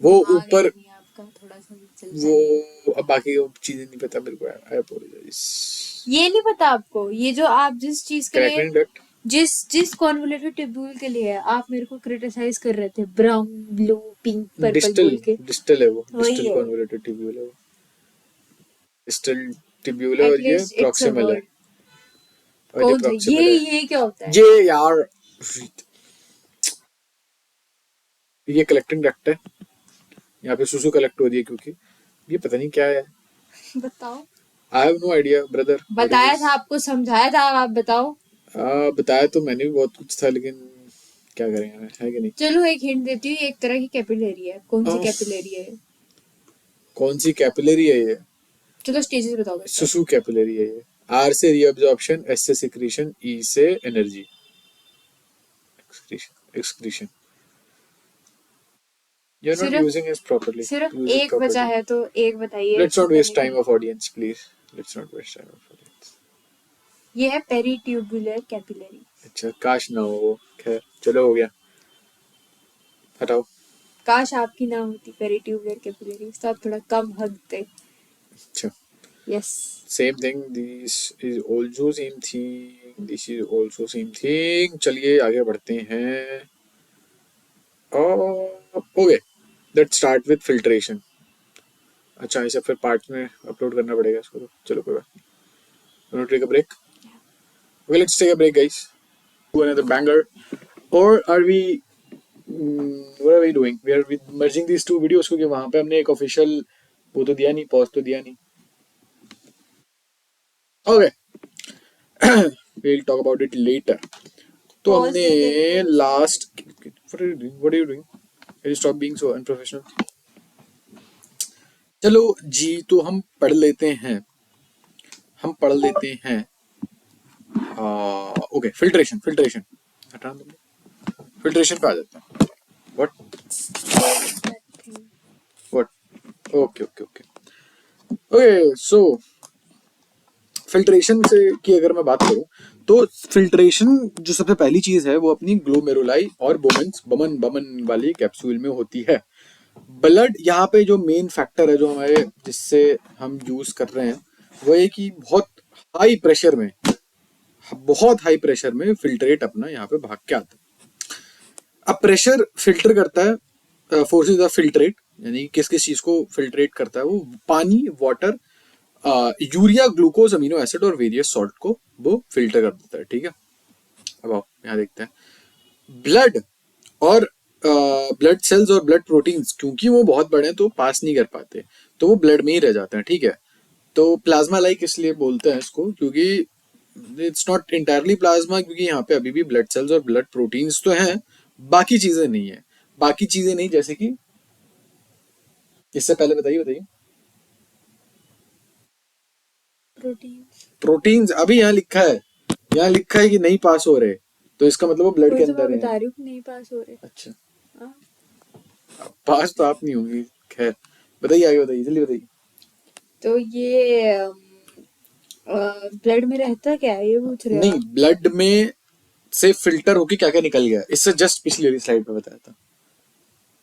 वो दिमाग ऊपर, है नहीं आपका, थोड़ा सा भी चल जाए। वो अब बाकी चीजें नहीं पता मेरे को, आई अपोलोजाइज। ये नहीं पता आपको? ये जो आप जिस चीज के लिए, कलेक्टिंग डक्ट, जिस कॉन्वोल्यूटेड ट्यूब्यूल के लिए आप मेरे को क्रिटिसाइज कर रहे थे, brown, blue, pink, purple distal, बोल के, डिस्टल है वो, वही डिस्टल है। कॉन्वोल्यूटेड ट्यूब्यूल है वो, डिस्टल ट्यूब्यूल है, और ये एटलीस्ट इट्स अ प्रॉक्सिमल है, वर्ड। और ये कौन सा? प्रॉक्सिमल है। ये क्या होता है? ये यार ये कलेक्टिंग डक्ट है, यहाँ पे सुसु कलेक्ट हो रही है, क्योंकि ये पता नहीं क्या है। बताओ। I have no idea brother. बताया था आपको, समझाया था, आप बताओ। बताया तो मैंने भी बहुत कुछ था, लेकिन क्या करेंगे, है कि नहीं। चलो एक हिंट देती हूँ, एक तरह की कैपिलरी है। कौन सी ओह, कैपिलरी है? कौन सी कैपिलरी है ये? चलो स्टेजेस बताओ मेरे को। सुसु कैपिलरी है ये। आर से रीअब्जॉर्प्शन, एस से सिक्रीशन, ई से energy excretion. You are not सिर्फ यूजिंग इट प्रॉपर्ली, सिर्फ यूज इट एक बचा प्रॉपर्ली। है, तो एक बताइए। लेट्स नॉट इसको वेस्ट करने टाइम के of audience please, let's not waste time of audience. लिए। ये है पेरीट्यूबुलर कैपिलरी। अच्छा काश ना हो वो, खैर चलो हो गया, हटाओ। काश आपकी ना होती पेरीट्यूबुलर कैपिलरी, तो आप थोड़ा कम हगते। अच्छा yes. same thing, this is also same thing, this is also same thing। चलिए आगे बढ़ते हैं। Okay let's start with filtration. अच्छा इसे फिर पार्ट्स में अपलोड करना पड़ेगा इसको, तो चलो कोई बात नहीं। Take a break, okay let's take a break guys, do another banger, और are we what are we doing, we are merging these two videos, क्योंकि वहां पे हमने एक ऑफिशियल वो तो दिया नहीं, पॉज तो दिया नहीं। Okay we'll talk about it later। तो Pause हमने नहीं देंगे। Last, what are you doing, can you stop being so unprofessional। चलो जी, तो हम पढ़ लेते हैं, हम पढ़ लेते हैं ओके, फिल्ट्रेशन फिल्ट्रेशन हटा दो, फिल्ट्रेशन पे आ जाते हैं. What okay okay okay okay. So filtration से की अगर मैं बात करूं, तो फिल्ट्रेशन जो सबसे पहली चीज है वो अपनी ग्लोमेरुलाई और बोमेंस बमन बमन वाली कैप्सूल में होती है. ब्लड यहाँ पे जो मेन फैक्टर है जो हमारे जिससे हम यूज कर रहे हैं वो ये कि बहुत हाई प्रेशर में फिल्ट्रेट अपना यहाँ पे भाग के आता है. अब प्रेशर फिल्टर करता है, फोर्सेस द फिल्ट्रेट, यानी किस किस चीज को फिल्ट्रेट करता है वो पानी, water, urea, glucose, amino acid और वेरियस सॉल्ट को वो फिल्टर कर देता है. ठीक है, अब आप यहाँ देखते हैं ब्लड और ब्लड सेल्स और ब्लड प्रोटीन्स, क्योंकि वो बहुत बड़े हैं तो पास नहीं कर पाते, तो वो ब्लड में ही रह जाते हैं. ठीक है, तो प्लाज्मा लाइक इसलिए बोलते हैं इसको क्योंकि इट्स नॉट इंटायरली प्लाज्मा, क्योंकि यहाँ पे अभी भी ब्लड सेल्स और ब्लड प्रोटीन्स तो हैं, बाकी चीजें नहीं है. बाकी चीजें नहीं जैसे कि इससे पहले बताइए बताइए. प्रोटीन्स. प्रोटीन्स अभी यहाँ लिखा है कि नहीं पास हो रहे, तो इसका मतलब वो ब्लड के वही तो मैं अंदर बता है. रही हूँ कि नहीं पास हो रहे. अच्छा, हाँ. पास तो आप नहीं होंगी. खैर बताइए, आगे बताइए, जल्दी बताइए. तो ये ब्लड में रहता क्या है, ये पूछ रहे हो नहीं, आप? ब्लड में से फिल्टर होके क्या क्या निकल गया, इससे जस्ट पिछली वाली स्लाइड पे बताया था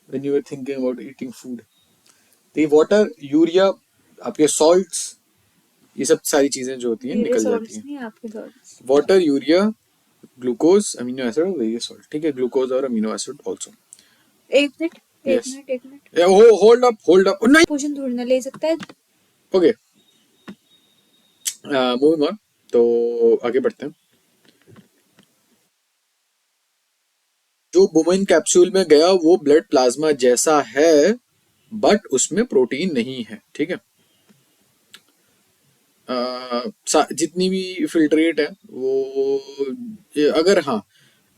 when you were thinking about eating food. तो ये वाटर, यूरिया, आपके सॉल्ट्स, ये सब सारी चीजें जो होती हैं मेरे निकल जाती सॉल्ट्स हैं. नहीं, आपके salts. Water, urea, glucose, amino acid और वेरियस सॉल्ट. ठीक है, ग्लूकोज और अमीनो एसिड आल्सो. एक मिनट एक यस, मिनट एक मिनट. होल्ड अप नहीं. पोषण थोड़ी ना ले सकता है. ओके, मूविंग ऑन, तो आगे बढ़ते हैं. जो बोमेन कैप्सूल में गया वो ब्लड प्लाज्मा जैसा है, बट उसमें प्रोटीन नहीं है. ठीक है, जितनी भी फिल्ट्रेट है वो अगर हाँ,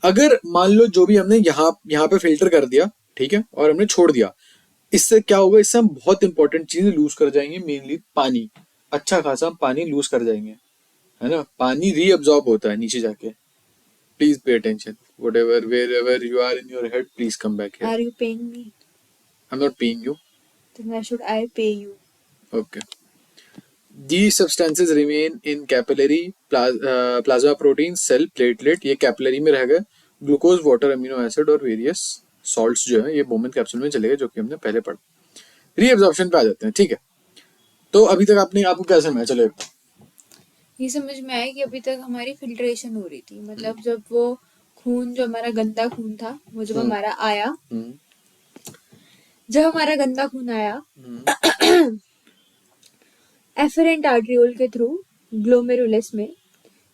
अगर मान लो जो भी हमने यहाँ पे फिल्टर कर दिया, ठीक है, और हमने छोड़ दिया, इससे क्या होगा, इससे हम बहुत इंपॉर्टेंट चीजें लूज कर जाएंगे, मेनली पानी. अच्छा खासा हम पानी लूज कर जाएंगे, है ना. पानी रीअब्सॉर्ब होता है नीचे जाके. Please pay attention, whatever wherever you are in your head, please come back here. Are you paying me? I'm not paying you. then why should I pay you? Okay. These substances remain in capillary, plasma protein, cell, platelet, ये capillary में रह गए. Glucose, water, amino acid और various salts जो है ये Bowman capsule में चले गए, जो कि हमने पहले पढ़ा. रीअब्जॉर्प्शन पे आ जाते हैं. ठीक है, तो अभी तक आपको क्या समझ चले? ये समझ में आया कि अभी तक हमारी फिल्ट्रेशन हो रही थी, मतलब जब वो खून, जो हमारा गंदा खून था, वो जब हमारा आया, जब हमारा गंदा खून आया एफरेंट आर्ट्रियोल के थ्रू ग्लोमेरुलस में,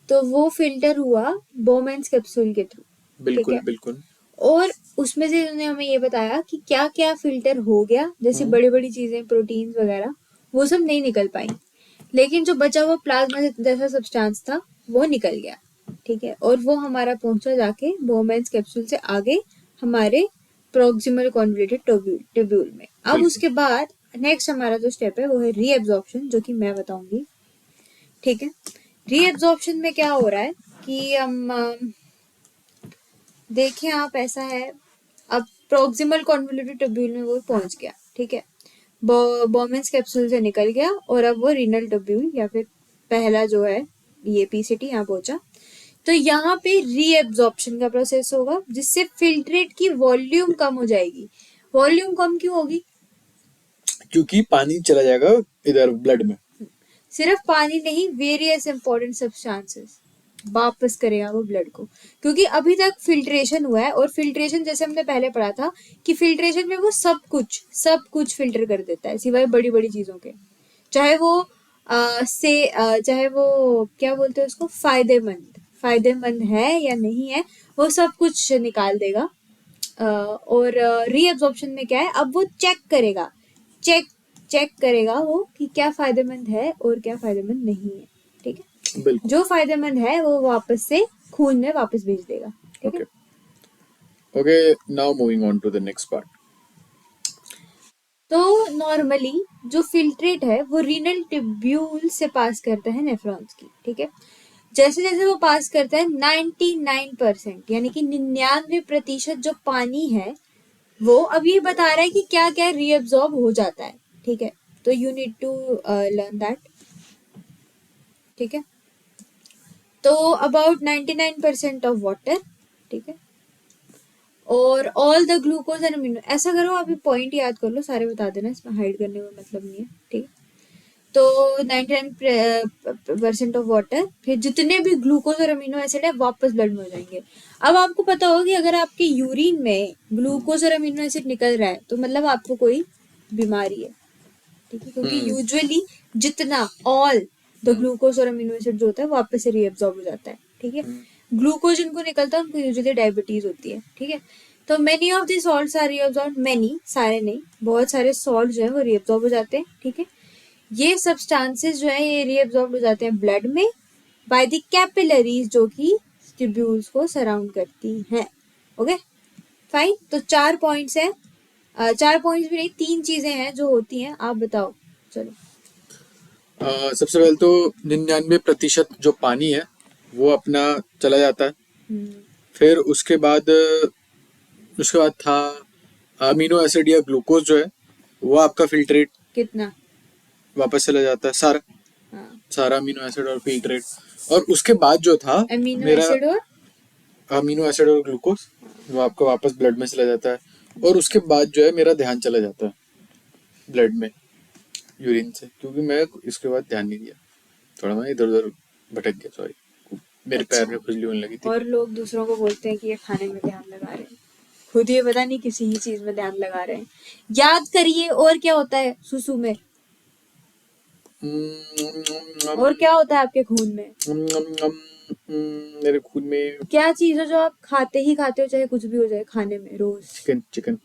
तो वो फिल्टर हुआ बोमेन्स कैप्सूल के थ्रू. बिल्कुल है? बिल्कुल. और उसमें से उन्होंने हमें ये बताया कि क्या क्या फिल्टर हो गया, जैसे बड़ी बड़ी चीजें, प्रोटीन्स वगैरह, वो सब नहीं निकल पाई, लेकिन जो बचा हुआ प्लाज्मा जैसा सब्सटेंस था वो निकल गया. ठीक है, और वो हमारा पहुंचा जाके बोमेन्स कैप्सूल से आगे हमारे प्रोक्सिमल कॉन्वोल्यूटेड ट्यूब्यूल में. अब उसके बाद नेक्स्ट हमारा जो स्टेप है वो है रीएब्जॉर्प्शन, जो कि मैं बताऊंगी. ठीक है, रीएब्जॉर्प्शन में क्या हो रहा है कि हम देखें आप, ऐसा है, अब प्रोक्सिमल कॉन्वोल्यूटेड ट्यूब्यूल में वो पहुंच गया. ठीक है, बोमेन्स कैप्सूल से निकल गया और अब वो रीनल ट्यूब्यूल या फिर पहला जो है ये पीसीटी यहाँ पहुंचा. तो यहाँ पे रीएब्जॉर्प्शन का प्रोसेस होगा, जिससे फिल्ट्रेट की वॉल्यूम कम हो जाएगी. वॉल्यूम कम क्यों होगी? क्योंकि पानी चला जाएगा इधर ब्लड में. सिर्फ पानी नहीं, वेरियस इंपॉर्टेंट सब्सटेंसेस वापस करेगा वो ब्लड को, क्योंकि अभी तक फिल्ट्रेशन हुआ है, और फिल्ट्रेशन जैसे हमने पहले पढ़ा था कि फिल्ट्रेशन में वो सब कुछ फिल्टर कर देता है सिवाय बड़ी बड़ी चीजों के, चाहे वो चाहे वो क्या बोलते हैं उसको, फायदेमंद है या नहीं है, वो सब कुछ निकाल देगा. और रीअब्जॉर्प्शन में क्या है, अब वो चेक करेगा वो कि क्या फायदेमंद है और क्या फायदेमंद नहीं है. ठीक है, बिल्कुल. जो फायदेमंद है वो वापस से खून में वापस भेज देगा. ठीक है. Okay, now moving on to the next part. तो नॉर्मली जो फिल्ट्रेट है वो रीनल ट्यूब्यूल से पास करता है नेफ्रॉन्स की. ठीक है, जैसे जैसे वो पास करता है 99% यानी कि 99% जो पानी है वो अब ये बता रहा है कि क्या क्या रीअब्सॉर्ब हो जाता है, ठीक है। तो you need to learn that, ठीक है। तो अबाउट 99% ऑफ वाटर, ठीक है, और all the glucose and amino, ऐसा करो आप ये पॉइंट याद कर लो, सारे बता देना, इसमें हाइड करने में मतलब नहीं है, ठीक है। तो 99% ऑफ वाटर, फिर जितने भी ग्लूकोज और अमीनो एसिड है वापस ब्लड में हो जाएंगे। अब आपको पता होगा कि अगर आपके यूरिन में ग्लूकोज और अमीनो एसिड निकल रहा है तो मतलब आपको कोई बीमारी है, ठीक है, क्योंकि यूजुअली जितना ऑल द ग्लूकोज और अमीनो एसिड जो होता है वापस से रीअब्सॉर्ब हो जाता है, ठीक है। ग्लूकोज जिनको निकलता है उनको यूजुअली डायबिटीज होती है, ठीक है। तो many of the salts are reabsorb, many, सारे नहीं, बहुत सारे सॉल्ट जो है वो रीअब्सॉर्ब हो जाते हैं, ठीक है। ये सब्सटेंसेस जो है ये रीअब्सॉर्ब हो जाते हैं ब्लड में बाय द कैपिलरीज जो कि ट्यूब्यूल्स को सराउंड करती हैं, ओके फाइन। तो 4 पॉइंट्स है, 4 पॉइंट्स भी नहीं, 3 चीजें हैं जो होती हैं, आप बताओ, चलो। सबसे पहले तो 99% जो पानी है वो अपना चला जाता है। फिर उसके बाद था अमीनो एसिड या ग्लूकोज जो है वो आपका फिल्ट्रेट कितना? वापस चला जाता है, सारा हाँ, सारा अमीनो एसिड और फिल्ट्रेट। और उसके बाद जो था अमीनो मेरा एसिड और अमीनो एसिड और ग्लूकोज वो आपका वापस ब्लड में चला जाता है। और उसके बाद जो है मेरा ध्यान चला जाता है ब्लड में यूरिन से, क्योंकि मैं इसके बाद ध्यान नहीं दिया, थोड़ा मैं इधर उधर भटक गया, सॉरी, मेरे पैर में खुजली होने लगी थी। और लोग दूसरों को बोलते हैं कि ये खाने में ध्यान लगा रहे हैं, खुद ये पता नहीं किसी ही चीज में ध्यान लगा रहे हैं। याद करिए, और क्या होता है सुसु में, और क्या होता है आपके खून में? मेरे खून में क्या चीज है जो आप खाते ही खाते हो, चाहे कुछ भी हो जाए खाने में रोज? Chicken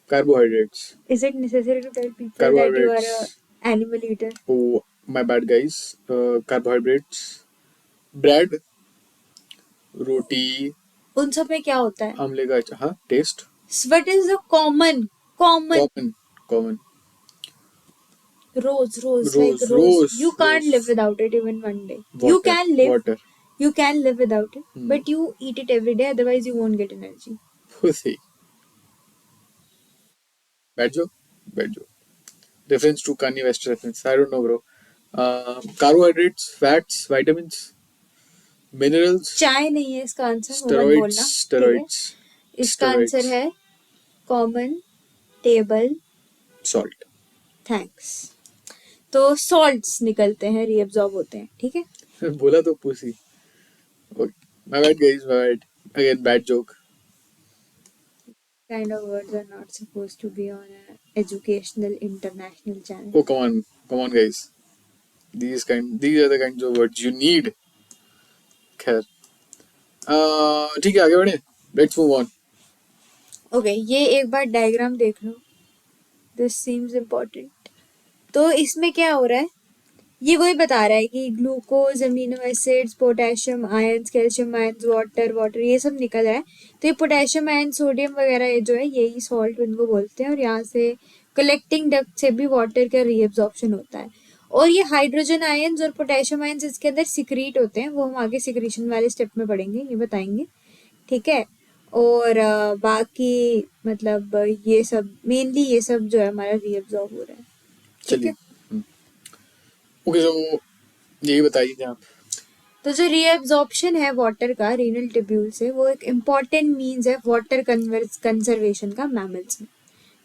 carbohydrates. Is it necessary to tell people that you are a Carbohydrates. animal eater? Oh, my bad, guys. Carbohydrates, bread, रोटी, उन सब में क्या होता है? आमले का अचार, हाँ, taste, What is the common common, rose like rose rose? You can't rose live without it even one day. You water can live, water you can live without it, but you eat it every day, otherwise you won't get energy. pussy. Bad joke. Reference to Kanye West reference. I don't know, bro. Carbohydrates, fats, vitamins, minerals, चाय नहीं है इसका answer, वो मत बोलना, ठीक है। इसका आंसर है कॉमन टेबल salt. थैंक्स। तो सॉल्ट्स निकलते हैं, रीअब्सॉर्ब होते हैं, ठीक है। बोला तो pussy. Okay. My bad, guys. My bad. Again, bad joke. Kind of words are not supposed to be on an educational international channel. Oh, come on, guys. These are the kinds of words you need. खैर, ठीक है, आगे बढ़े. Let's move on. Okay, ये एक बार diagram देख लो, this seems important. तो इसमें क्या हो रहा है, ये वही बता रहा है कि glucose, amino acids, potassium ions, calcium ions, water ये सब निकल रहा है। तो ये पोटेशियम आयन, सोडियम वगैरह ये जो है यही सॉल्ट इनको बोलते हैं, और यहाँ से कलेक्टिंग डक्ट से भी वाटर का रीअब्जॉर्प्शन होता है। और ये हाइड्रोजन आयंस और पोटेशियम आयंस इसके अंदर सिक्रीट होते हैं, वो हम आगे सिक्रीशन वाले स्टेप में पढ़ेंगे, ये बताएंगे, ठीक है। और बाकी मतलब ये सब मेनली ये सब जो है हमारा रीअब्जॉर्ब हो रहा है, ठीक चलिए. है। ओके, तो यही बताइए आप. तो जो रीअब्जॉर्प्शन है वाटर का रीनल ट्यूब्यूल से, वो एक इम्पॉर्टेंट मीन्स है वाटर कंजर्वेशन का मैमल्स में,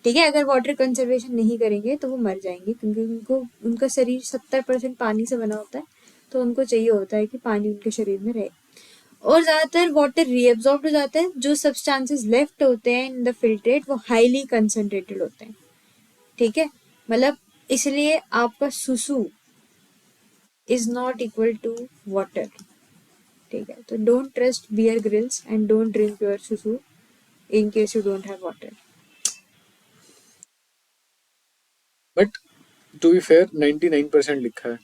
ठीक है। अगर वाटर कंजर्वेशन नहीं करेंगे तो वो मर जाएंगे, क्योंकि उनका शरीर 70% पानी से बना होता है, तो उनको चाहिए होता है कि पानी उनके शरीर में रहे। और ज़्यादातर वाटर रीअब्जॉर्ब हो जाता है, जो सब्सटेंसेस लेफ्ट होते हैं इन द फिल्ट्रेट वो हाईली कंसनट्रेटेड होते हैं, ठीक है। मतलब इसलिए आपका सुसु is not equal to water, ठीक है। तो don't trust Bear Grylls and don't drink your सुसु in case you don't have water. But to be fair 99% लिखा है.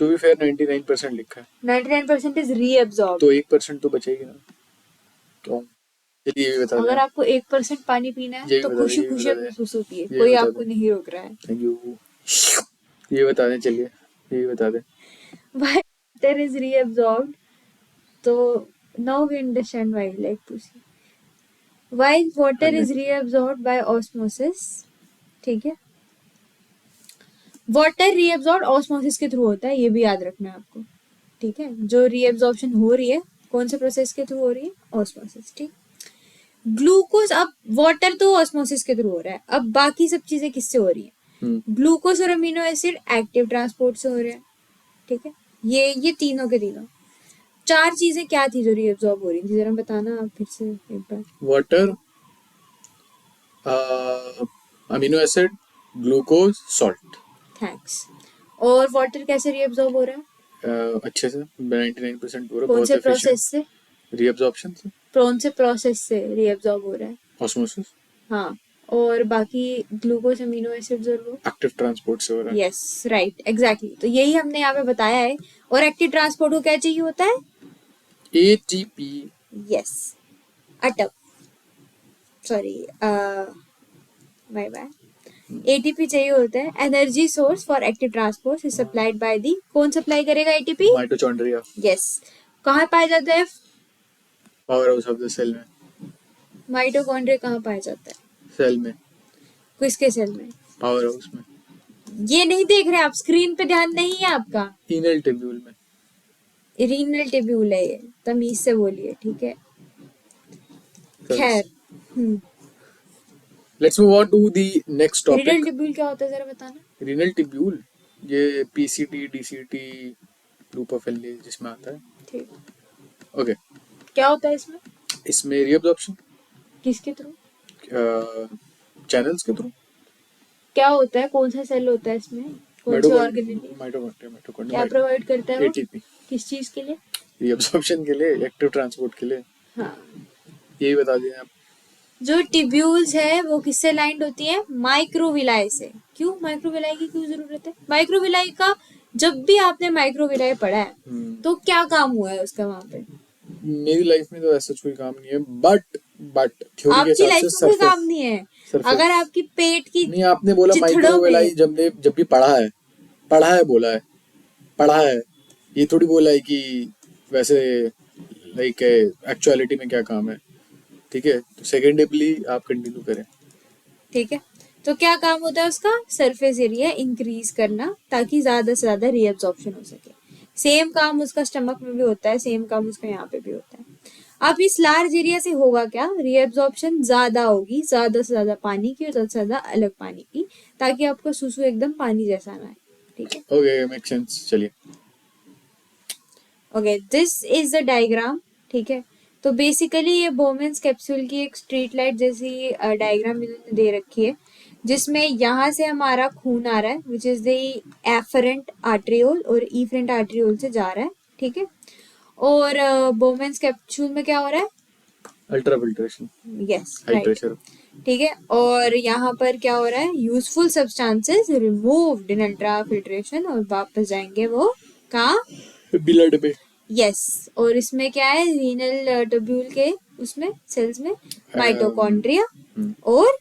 99% इज रीअब्सॉर्ब, तो 1% तो बचेगी ना. क्यों? चलिए ये भी बता अगर दें. आपको 1% पानी पीना है यही तो बता दें, खुशी यही खुशी बता अपने दें. सुसु पिए, यही कोई बता आपको दें. नहीं रोक रहा है। Thank you. ये बता दें, चलिए यही बता दें. why water is reabsorbed. तो now we understand why, like पूछिए why water is reabsorbed by osmosis. ठीक है, वाटर रीअब्सॉर्ब ऑस्मोसिस के थ्रू होता है, ये भी याद रखना है आपको, ठीक है। जो रीअब्सॉर्प्शन हो रही है कौन से प्रोसेस के थ्रू हो रही है, ऑस्मोसिस, ठीक। ग्लूकोज, अब वाटर तो ऑस्मोसिस के थ्रू हो रहा है, अब बाकी सब चीजें किससे हो रही है, ग्लूकोज और अमीनो एसिड एक्टिव ट्रांसपोर्ट से हो रहे हैं, ठीक है। ये तीनों के तीनों चार चीजें क्या थी जो रीअब्सॉर्ब हो रही थी, जरा बताना आप फिर से एक बार। Water, amino acid, glucose, salt. Thanks. और वाटर कैसे रीअब्सॉर्ब हो रहा है, अच्छे से 99% हो रहा है, कौन बहुत से efficient। प्रोसेस से, रीअब्जॉर्प्शन से, कौन से प्रोसेस से रीअब्सॉर्ब हो रहा है, ऑस्मोसिस, हाँ। और बाकी ग्लूकोज अमीनो एसिड्स और वो एक्टिव ट्रांसपोर्ट से हो रहा है। यस राइट एग्जैक्टली, तो यही हमने यहाँ पे बताया है। और एक्टिव ट्रांसपोर्ट को क्या चाहिए होता है, ATP। यस, अटक, सॉरी बाय बाय, एटीपी चाहिए होता है। Energy source for active transport is supplied by the, कौन सप्लाई करेगा एटीपी, माइटोचॉन्ड्रिया। यस। कहाँ पाया जाता है, power house of the cell में। माइटोकॉन्ड्रिया कहाँ पाया जाता है, सेल में, किसके सेल में, पावर हाउस में, ये नहीं देख रहे आप, स्क्रीन पे ध्यान नहीं है आपका, रीनल ट्यूब्यूल में। रीनल टिब्यूल है ये, तमीज से बोलिए, ठीक है। खैर, let's move on to the next renal topic. Tubule क्या होता है जरा बताना। रीनल ट्यूब्यूल, ये PCT DCT ग्रुप ऑफ एल्डे जिसमें आता है। ठीक, ओके, क्या होता है इसमें, इसमें रीअब्जॉर्प्शन किसके थ्रू, चैनल्स के थ्रू। क्या होता है, कौन सा सेल होता है इसमें, कौन सी ऑर्गेनेल, माइटोकॉन्ड्रिया क्या प्रोवाइड करता है वो, ATP, किस चीज के लिए, रीअब्जॉर्प्शन के लिए, एक्टिव ट्रांसपोर्ट के लिए। हाँ। यही बता दिए आप। जो टिब्यूल्स है वो किससे लाइंड होती है, माइक्रोविलाई से। क्यों माइक्रोविलाई की क्यों जरूरत है, माइक्रोविलाई का जब भी आपने माइक्रोविलाई पढ़ा है तो क्या काम हुआ है उसका वहां पे, मेरी लाइफ में तो ऐसा कोई काम नहीं है, बट थ्योरी के आपकी हिसाब लाइफ से में कोई काम सरफेस, नहीं है, सरफेस। अगर आपकी पेट की नहीं, आपने बोला चिथड़ों में, माइक्रोवेलाई, जब भी पढ़ा है बोला है, पढ़ा है, ये थोड़ी बोला है कि वैसे लाइक एक्चुअलिटी में क्या काम है। ठीक है, तो सेकेंडली आप कंटिन्यू करें। ठीक है। तो क्या काम होता है उसका, सरफेस एरिया इंक्रीज करना ताकि ज्यादा से ज्यादा रीअब्सॉर्प्शन हो सके। सेम काम उसका स्टमक में भी होता है, सेम काम उसका यहाँ पे भी होता है। अब इस लार्ज एरिया से होगा क्या, रीअब्सॉर्प्शन ज्यादा होगी, ज्यादा से ज्यादा पानी की और ज्यादा से ज्यादा अलग पानी की, ताकि आपका सुसु एकदम पानी जैसा ना है। ठीक है, ओके, मेक सेंस। चलिए, okay, this is the diagram. ठीक है, तो बेसिकली ये बोमेंस कैप्सूल की एक स्ट्रीट लाइट जैसी डायग्राम इन्होंने दे रखी है, जिसमें यहाँ से हमारा खून आ रहा है which is the afferent arteriole और इफरेंट आर्ट्रियोल से जा रहा है। ठीक है, और बोमेंस कैप्सूल में क्या हो रहा है, ultra filtration, yes high right, pressure. ठीक है। और यहाँ पर क्या हो रहा है, useful substances removed in ultra filtration, और वापस जाएंगे वो कहाँ, ब्लड में। यस। और इसमें क्या है, रीनल ट्यूब्यूल के उसमें सेल्स में माइटोकॉन्ड्रिया और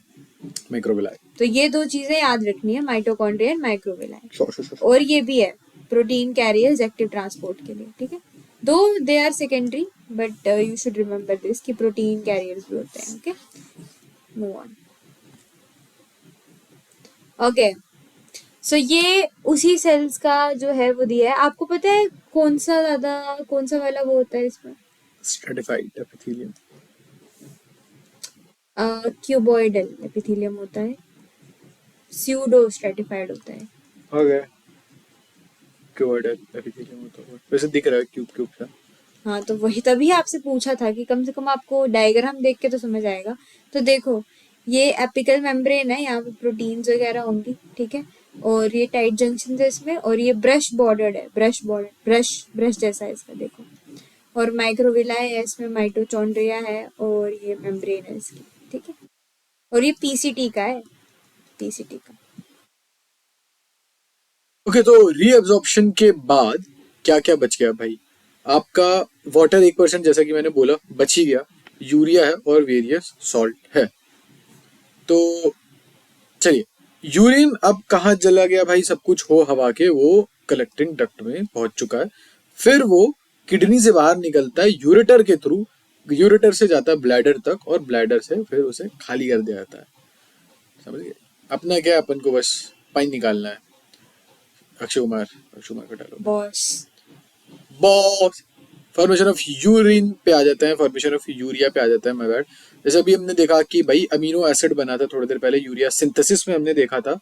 माइक्रोविलाई। तो ये दो चीजें याद रखनी है, माइटोकॉन्ड्रिया एंड माइक्रोविलाई। श्योर। और ये भी है प्रोटीन कैरियर्स एक्टिव ट्रांसपोर्ट के लिए। ठीक है, though they are secondary but you should remember this कि प्रोटीन कैरियर्स भी होते हैं। Okay, move on. Okay, so ये उसी सेल्स का जो है वो दिया है। आपको पता है कौन सा वाला वो होता है इसमें, स्ट्रेटिफाइड एपिथेलियम। क्यूबॉइडल एपिथेलियम होता है, स्यूडो स्ट्रेटिफाइड होता है। ओके, क्यूबॉइडल एपिथेलियम होता है, वैसे दिख रहा है क्यूब सा। हाँ, तो वही तभी आपसे पूछा था कि कम से कम आपको डायग्राम देख के तो समझ आएगा। तो देखो, ये एपिकल मेम्ब्रेन है, यहाँ पे प्रोटीन्स वगैरह होंगी। ठीक है, और ये टाइट जंक्शन है इसमें, और ये ब्रश बॉर्डर्ड है, ब्रश जैसा है इसका, देखो। और माइक्रोविलाई है इसमें, माइटोचॉन्ड्रिया है, और ये मेम्ब्रेन है इसकी। ठीक है, और ये पीसीटी का है, पीसीटी का। ओके, तो रीअब्जॉर्प्शन के बाद क्या क्या बच गया भाई? आपका वाटर 1% जैसा कि मैंने बोला बच ही गया, यूरिया है और वेरियस सॉल्ट है। तो चलिए, यूरिन अब कहाँ चला गया भाई? सब कुछ हो हवा के, वो कलेक्टिंग डक्ट में पहुंच चुका है, फिर वो किडनी से बाहर निकलता है यूरेटर के थ्रू, यूरेटर से जाता है ब्लैडर तक और ब्लैडर से फिर उसे खाली कर दिया जाता है। समझ गए? अपना क्या है, अपन को बस पानी निकालना है। अक्षय कुमार का dialogue boss. Boss. Formation of urine पे आ जाते हैं, फॉर्मेशन ऑफ यूरिया पे आ जाता है, माय बैड। जैसे अभी हमने देखा कि भाई अमीनो एसिड बना था थोड़ी देर पहले, यूरिया सिंथेसिस में हमने देखा था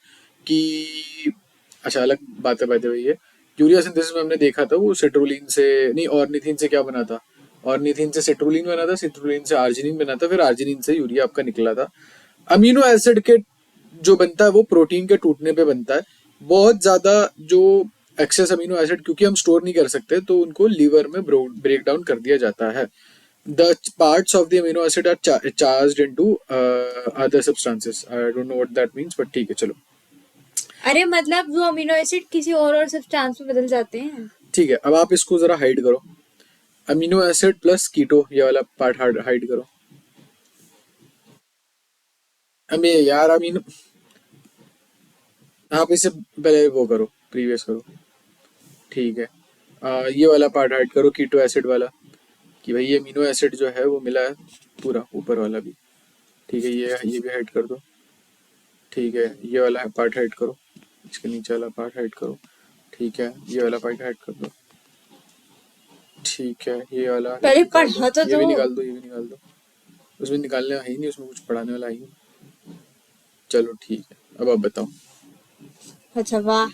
कि, अच्छा अलग बात है भाई ये, यूरिया सिंथेसिस में हमने देखा था वो सिट्रोलिन से नहीं, ऑर्निथिन से क्या बना था, ऑर्निथिन से सिट्रोलिन बना था, सिट्रोलिन से आर्जिनिन बना था, फिर आर्जिनिन से यूरिया आपका निकला था। अमीनो एसिड के जो बनता है वो प्रोटीन के टूटने पे बनता है। बहुत ज्यादा जो एक्सेस अमीनो एसिड क्योंकि हम स्टोर नहीं कर सकते तो उनको लीवर में ब्रेक डाउन कर दिया जाता है। The parts of the amino acid are charged into other substances. I don't know what that means, but ठीक है चलो। अरे मतलब वो अमीनो एसिड किसी और सब्सटेंस में बदल जाते हैं। ठीक है, अब आप इसको जरा हाइड करो, अमीनो एसिड प्लस कीटो ये वाला पार्ट हाइड करो। अबे यार अमीनो, आप इसे पहले वो करो, प्रीवियस करो, ठीक है। ये वाला पार्ट हाइड करो, कीटो एसिड वाला, कि भाई ये अमीनो एसिड जो है वो मिला है पूरा, ऊपर वाला भी, ठीक है। ये भी हाइड कर दो, ठीक है। ये वाला पार्ट हाइड करो, इसके नीचे वाला पार्ट हाइड करो, ठीक है। ये वाला पार्ट हाइड कर दो, ठीक है। ये वाला पहले निकाल दो, पढ़ा तो ये भी दो। निकाल दो, ये भी निकाल दो। उसमें निकालने वाला है ही नहीं, उसमें कुछ पढ़ाने वाला है ही नहीं। चलो ठीक है, अब आप बताओ। अच्छा वाह,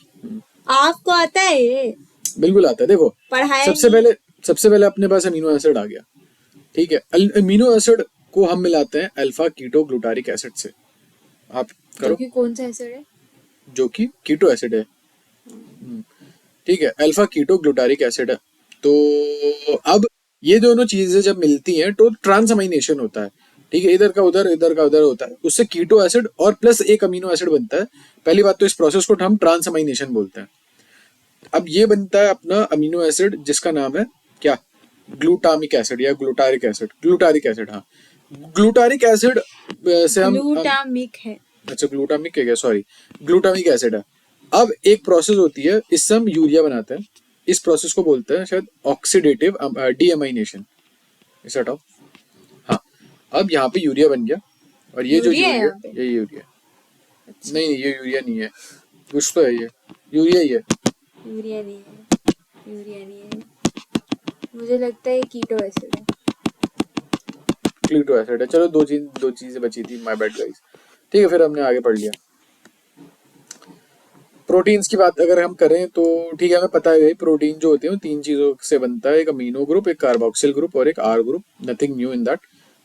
आपको आता है ये? बिल्कुल आता है। देखो पढ़ाया सबसे पहले अपने पास अमीनो एसिड आ गया, ठीक है। अमीनो एसिड को हम मिलाते हैं अल्फा कीटो ग्लूटारिक एसिड से। आप करो, क्योंकि कौन सा एसिड है? जो कि कीटो एसिड है, ठीक है। अल्फा कीटो ग्लूटारिक एसिड है। तो अब ये दोनों चीजें जब मिलती हैं तो ट्रांसअमाइनेशन होता है, ठीक है। इधर का उधर होता है, उससे कीटो एसिड और प्लस एक अमीनो एसिड बनता है। पहली बात तो इस प्रोसेस को हम ट्रांसअमाइनेशन बोलते हैं। अब ये बनता है अपना अमीनो एसिड जिसका नाम है क्या, ग्लूटामिक एसिड या ग्लूटारिक एसिड, ग्लूटारिक एसिड, हाँ। ग्लूटारिक एसिड से हम ग्लूटामिक है। अच्छा ग्लूटामिक है क्या, सॉरी, ग्लूटामिक एसिड है। अब एक प्रोसेस होती है, इससे हम यूरिया बनाते हैं। इस प्रोसेस को बोलते हैं शायद ऑक्सीडेटिव डीएमाइनेशन। इसे हटाओ, हाँ। अब यहाँ पे यूरिया बन गया, और ये जो यूरिया है यूरिया, यहाँ पे? ये यूरिया नहीं, ये यूरिया नहीं है, कुछ तो है, ये यूरिया ही है। यूरिया नहीं है, यूरिया नहीं है, मुझे लगता है कीटो एसिड है। कीटो एसिड है। चलो दो चीजें बची थी, माय बैड गाइस। ठीक है, फिर हमने आगे पढ़ लिया। प्रोटीन्स की बात अगर हम करें तो ठीक है, हमें पता है प्रोटीन जो होते हैं तीन चीजों से बनता है, एक अमीनो ग्रुप, एक कार्बोक्सिल ग्रुप और एक R group. Nothing new in that.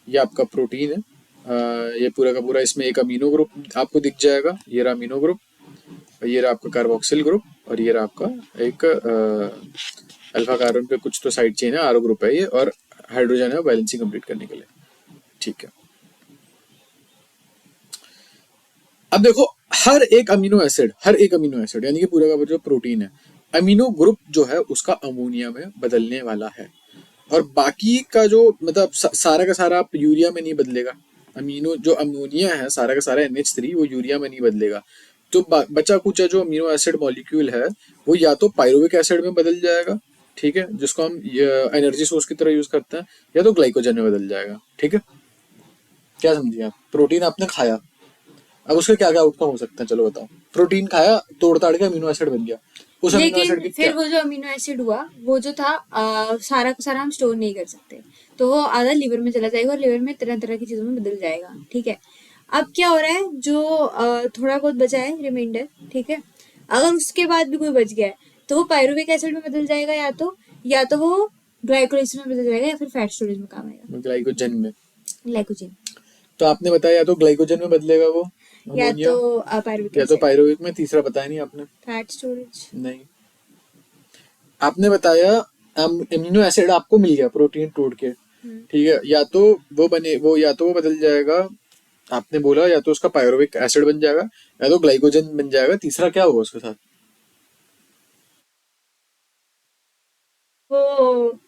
ये आपका प्रोटीन है, ये पूरा का पूरा। इसमें एक अमीनो ग्रुप आपको दिख जाएगा, ये रहा अमीनो ग्रुप, ये रहा आपका कार्बोक्सिल ग्रुप, और ये रहा आपका एक अल्फा कार्बन पे कुछ तो साइड चेन है, आर ग्रुप है ये, और हाइड्रोजन है बैलेंसिंग कंप्लीट करने के लिए, ठीक है। अब देखो हर एक अमीनो एसिड यानी कि पूरा का पूरा जो प्रोटीन है, अमीनो ग्रुप जो है उसका अमोनिया में बदलने वाला है। और बाकी का जो मतलब सारा का सारा आप यूरिया में नहीं बदलेगा। अमीनो जो अमोनिया है सारा का सारा NH3 वो यूरिया में नहीं बदलेगा। तो बचा कुचा जो अमीनो एसिड मॉलिक्यूल है वो या तो पायरुविक एसिड में बदल जाएगा, ठीक है, जिसको हम एनर्जी सोर्स की तरह यूज करते हैं, या तो ग्लाइकोजन में बदल जाएगा, ठीक है। क्या समझिए आप? प्रोटीन आपने खाया, अब उसके क्या क्या आउटकम हो सकते हैं, चलो बताओ। प्रोटीन खाया, तोड़ ताड़ के अमीनो एसिड बन गया, उस अमीनो एसिड की लेकिन फिर वो जो अमीनो एसिड हुआ वो जो था सारा का सारा हम स्टोर नहीं कर सकते, तो वो आधा लिवर में चला जाएगा और लिवर में तरह तरह की चीजों में बदल जाएगा, ठीक है। अब क्या हो रहा है, जो थोड़ा बहुत बचा है रिमाइंडर, ठीक है, अगर उसके बाद भी कोई बच गया है तो वो पायरुविक एसिड में बदल जाएगा, या तो वो ग्लाइकोलाइसिस में बदल जाएगा, या फिर फैट स्टोरेज में काम आएगा, ग्लाइकोजन में। ग्लाइकोजन, तो आपने बताया या तो ग्लाइकोजन में बदलेगा वो या अमोनिया, तो पायरुविक या तो एसिड, पायरुविक में, तीसरा बताया नहीं आपने। Fat storage. नहीं, आपने बताया अमीनो एसिड आपको मिल गया प्रोटीन टूट के, ठीक है, या तो वो बने वो या तो वो बदल जाएगा, आपने बोला या तो उसका पायरुविक एसिड बन जाएगा या तो ग्लाइकोजन बन जाएगा, तीसरा क्या होगा उसके साथ? वो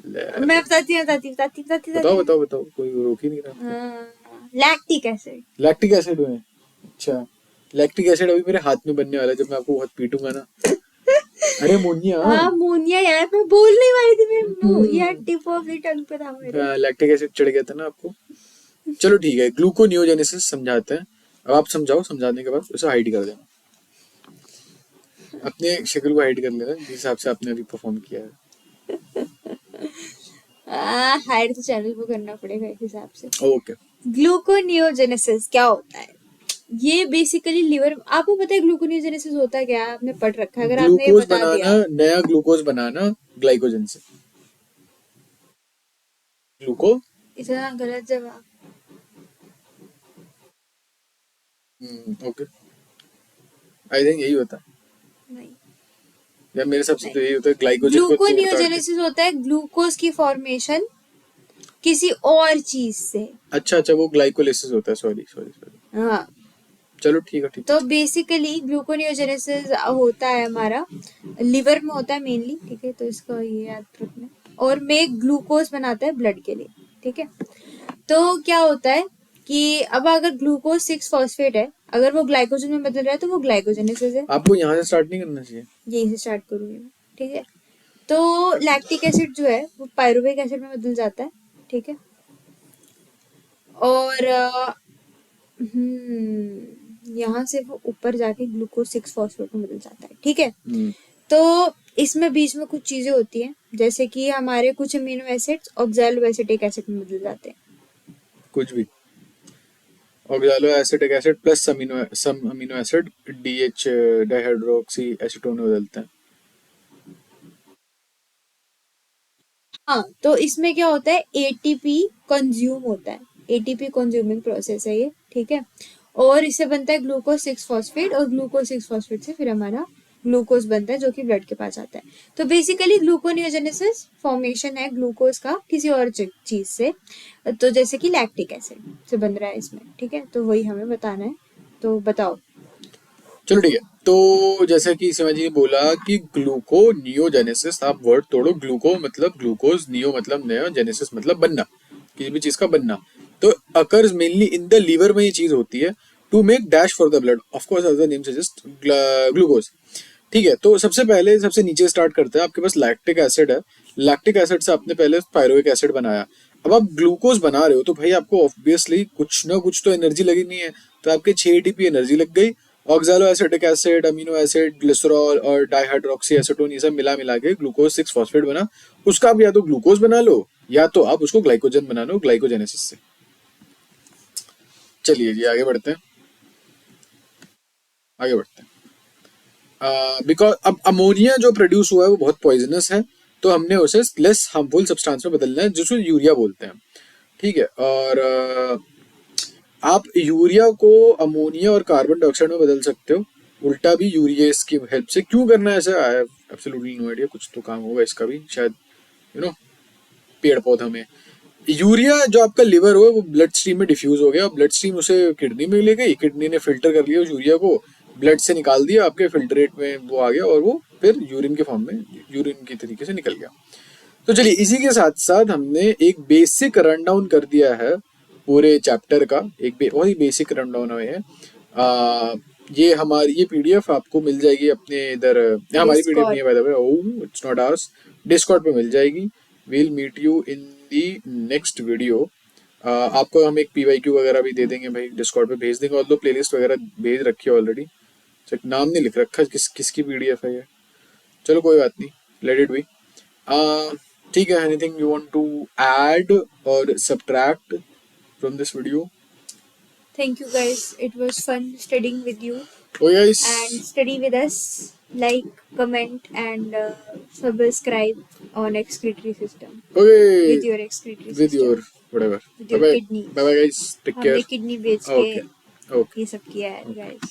ले, मैं बताती बताओ, कोई रोक ही नहीं रहा। Lactic acid. लैक्टिक एसिड में, अच्छा लैक्टिक एसिड अभी मेरे हाथ में बनने वाला है, जब मैं आपको बहुत पीटूंगा ना अरे अमोनिया, अमोनिया यार, मैं बोलने वाली थी, मेरे मुंह यार टिप ऑफ द टंग पे था मेरे। लैक्टिक एसिड चढ़ गया था ना आपको। चलो ठीक है, ग्लूकोनियोजेनेसिस समझाते हैं। अब आप समझाओ, समझाने के बाद उसे हाइड कर देना, अपने शक्ल को हाइड कर लेना जिस हिसाब से आपने अभी परफॉर्म किया है। हाइड तो चैनल पे करना पड़ेगा इस हिसाब से। ओके, ग्लूकोनियोजेनेसिस क्या होता है? ये बेसिकली लिवर, आपको पता है ग्लूकोनियोजेनेसिस होता है क्या? आपने पढ़ रखा है, अगर आपने ये ग्लूकोज बता बनाना, दिया। नया ग्लूकोज बनाना ग्लाइकोजन से। ग्लूको इतना गलत जवाब। ओके, आई थिंक यही होता है, नहीं, या मेरे हिसाब से तो नहीं। यही होता है, ग्लाइकोजन को तोड़ ताड़ के। ग्लूकोनियोजेनेसिस होता है ग्लूकोज की फॉर्मेशन किसी और चीज से। अच्छा अच्छा, वो ग्लाइकोलिसिस होता है, सॉरी सॉरी सॉरी। हाँ, चलो ठीक है, ठीक। तो बेसिकली ग्लूकोनियोजेनेसिस होता है हमारा लिवर में होता है मेनली, ठीक है, तो इसका ये याद रखना। और में ग्लूकोज बनाता है ब्लड के लिए, ठीक है। तो क्या होता है कि अब अगर ग्लूकोज 6 फॉस्फेट है, अगर वो ग्लाइकोजन में बदल रहा है तो वो ग्लाइकोजेनेसिस है। आपको यहाँ से स्टार्ट नहीं करना चाहिए। यहीं से स्टार्ट करूंगी मैं, ठीक है। तो लैक्टिक एसिड जो है वो पायरुविक एसिड में बदल जाता है, ठीक है। और यहाँ से वो ऊपर जाके ग्लूकोज 6 फॉस्फेट में बदल जाता है, ठीक है। तो इसमें बीच में कुछ चीजें होती हैं, जैसे कि हमारे कुछ अमीनो एसिड्स ऑक्सैलोएसिटिक एसिड में बदल जाते हैं। कुछ भी oxaloacetic acid plus some amino acid DH dihydroxy acetone में बदलते हैं। हाँ, तो इसमें क्या होता है, एटीपी कंज्यूम होता है, एटीपी कंज्यूमिंग प्रोसेस है ये, ठीक है। और इससे बनता है ग्लूकोज 6 फॉस्फेट, और ग्लूकोज 6 फॉस्फेट से फिर हमारा ग्लूकोज बनता है जो कि ब्लड के पास आता है। तो बेसिकली ग्लूकोनियोजेनेसिस फॉर्मेशन है ग्लूकोज का किसी और चीज से, तो जैसे कि लैक्टिक एसिड से बन रहा है इसमें, ठीक है। तो वही हमें बताना है, तो बताओ। चलो ठीक है, तो जैसे कि सीमा जी ने बोला कि ग्लूकोनियोजेनेसिस, आप वर्ड तोड़ो, ग्लूको मतलब ग्लूकोज, नियो मतलब नया, जेनेसिस मतलब बनना, किसी भी चीज का बनना। तो occurs mainly in the liver में ये चीज होती है, to make dash for the blood, of course as the name suggest, glucose. ठीक है, तो सबसे पहले सबसे नीचे स्टार्ट करते हैं, आपके पास लैक्टिक एसिड है, लैक्टिक एसिड से आपने पहले पायरुविक एसिड बनाया। अब आप ग्लूकोज बना रहे हो तो भाई आपको ऑब्वियसली कुछ ना कुछ तो एनर्जी लगनी है, तो आपके 6 एटीपी एनर्जी लग गई। Oxalo acetic acid, amino acid, glycerol और डाइहाइड्रोक्सी एसीटोन, ये सब मिला मिला के ग्लूकोज 6 फॉस्फेट बना। उसका आप या तो ग्लूकोज बना लो या तो आप उसको ग्लाइकोजन बना लो ग्लाइकोजेनेसिस से। चलिए जी आगे बढ़ते हैं, आगे बढ़ते हैं। बिकॉज अब अमोनिया जो प्रोड्यूस हुआ है वो बहुत पॉइजनस है, तो हमने उसे लेस हार्मफुल सब्सटेंस में बदलना है जिसको यूरिया बोलते हैं, ठीक है। और आप यूरिया को अमोनिया और कार्बन डाइऑक्साइड में बदल सकते हो, उल्टा भी यूरिया की हेल्प से। क्यों करना है ऐसा, I have absolutely no idea, कुछ तो काम होगा इसका भी शायद, यू नो, पेड़ पौधों में। यूरिया जो आपका लिवर हो वो ब्लड स्ट्रीम में डिफ्यूज हो गया, ब्लड स्ट्रीम उसे किडनी में ले गई, किडनी ने फिल्टर कर लिया उस यूरिया को, ब्लड से निकाल दिया, आपके फिल्ट्रेट में वो आ गया और वो फिर यूरिन के फॉर्म में, यूरिन की तरीके से निकल गया। तो चलिए इसी के साथ साथ हमने एक बेसिक रन डाउन कर दिया है पूरे चैप्टर का, एक बहुत ही बेसिक रन डाउन है। ये हमारी ये पीडीएफ आपको मिल जाएगी अपने इधर, हमारी पीडीएफ नहीं है by the way, oh it's not ours, discord पे मिल जाएगी। We'll meet you in the next video. आपको हम एक पीवाईक्यू वगैरह भी दे देंगे भाई, डिस्कॉर्ड पे भेज देंगे, और दो प्लेलिस्ट वगैरह भेज रखी है ऑलरेडी, नाम नहीं लिख रखा किसकी पीडीएफ है ये, चलो कोई बात नहीं, लेट इट बी। ठीक है, anything you want to add और subtract from this video? Thank you guys, it was fun studying with you, Oh guys, and study with us. Like, comment and subscribe on excretory system, okay, with your excretory with your system, whatever, with bye your bye, kidneys. bye bye guys, take care. हमने kidney बेच Okay, के okay. ये सब किया है guys.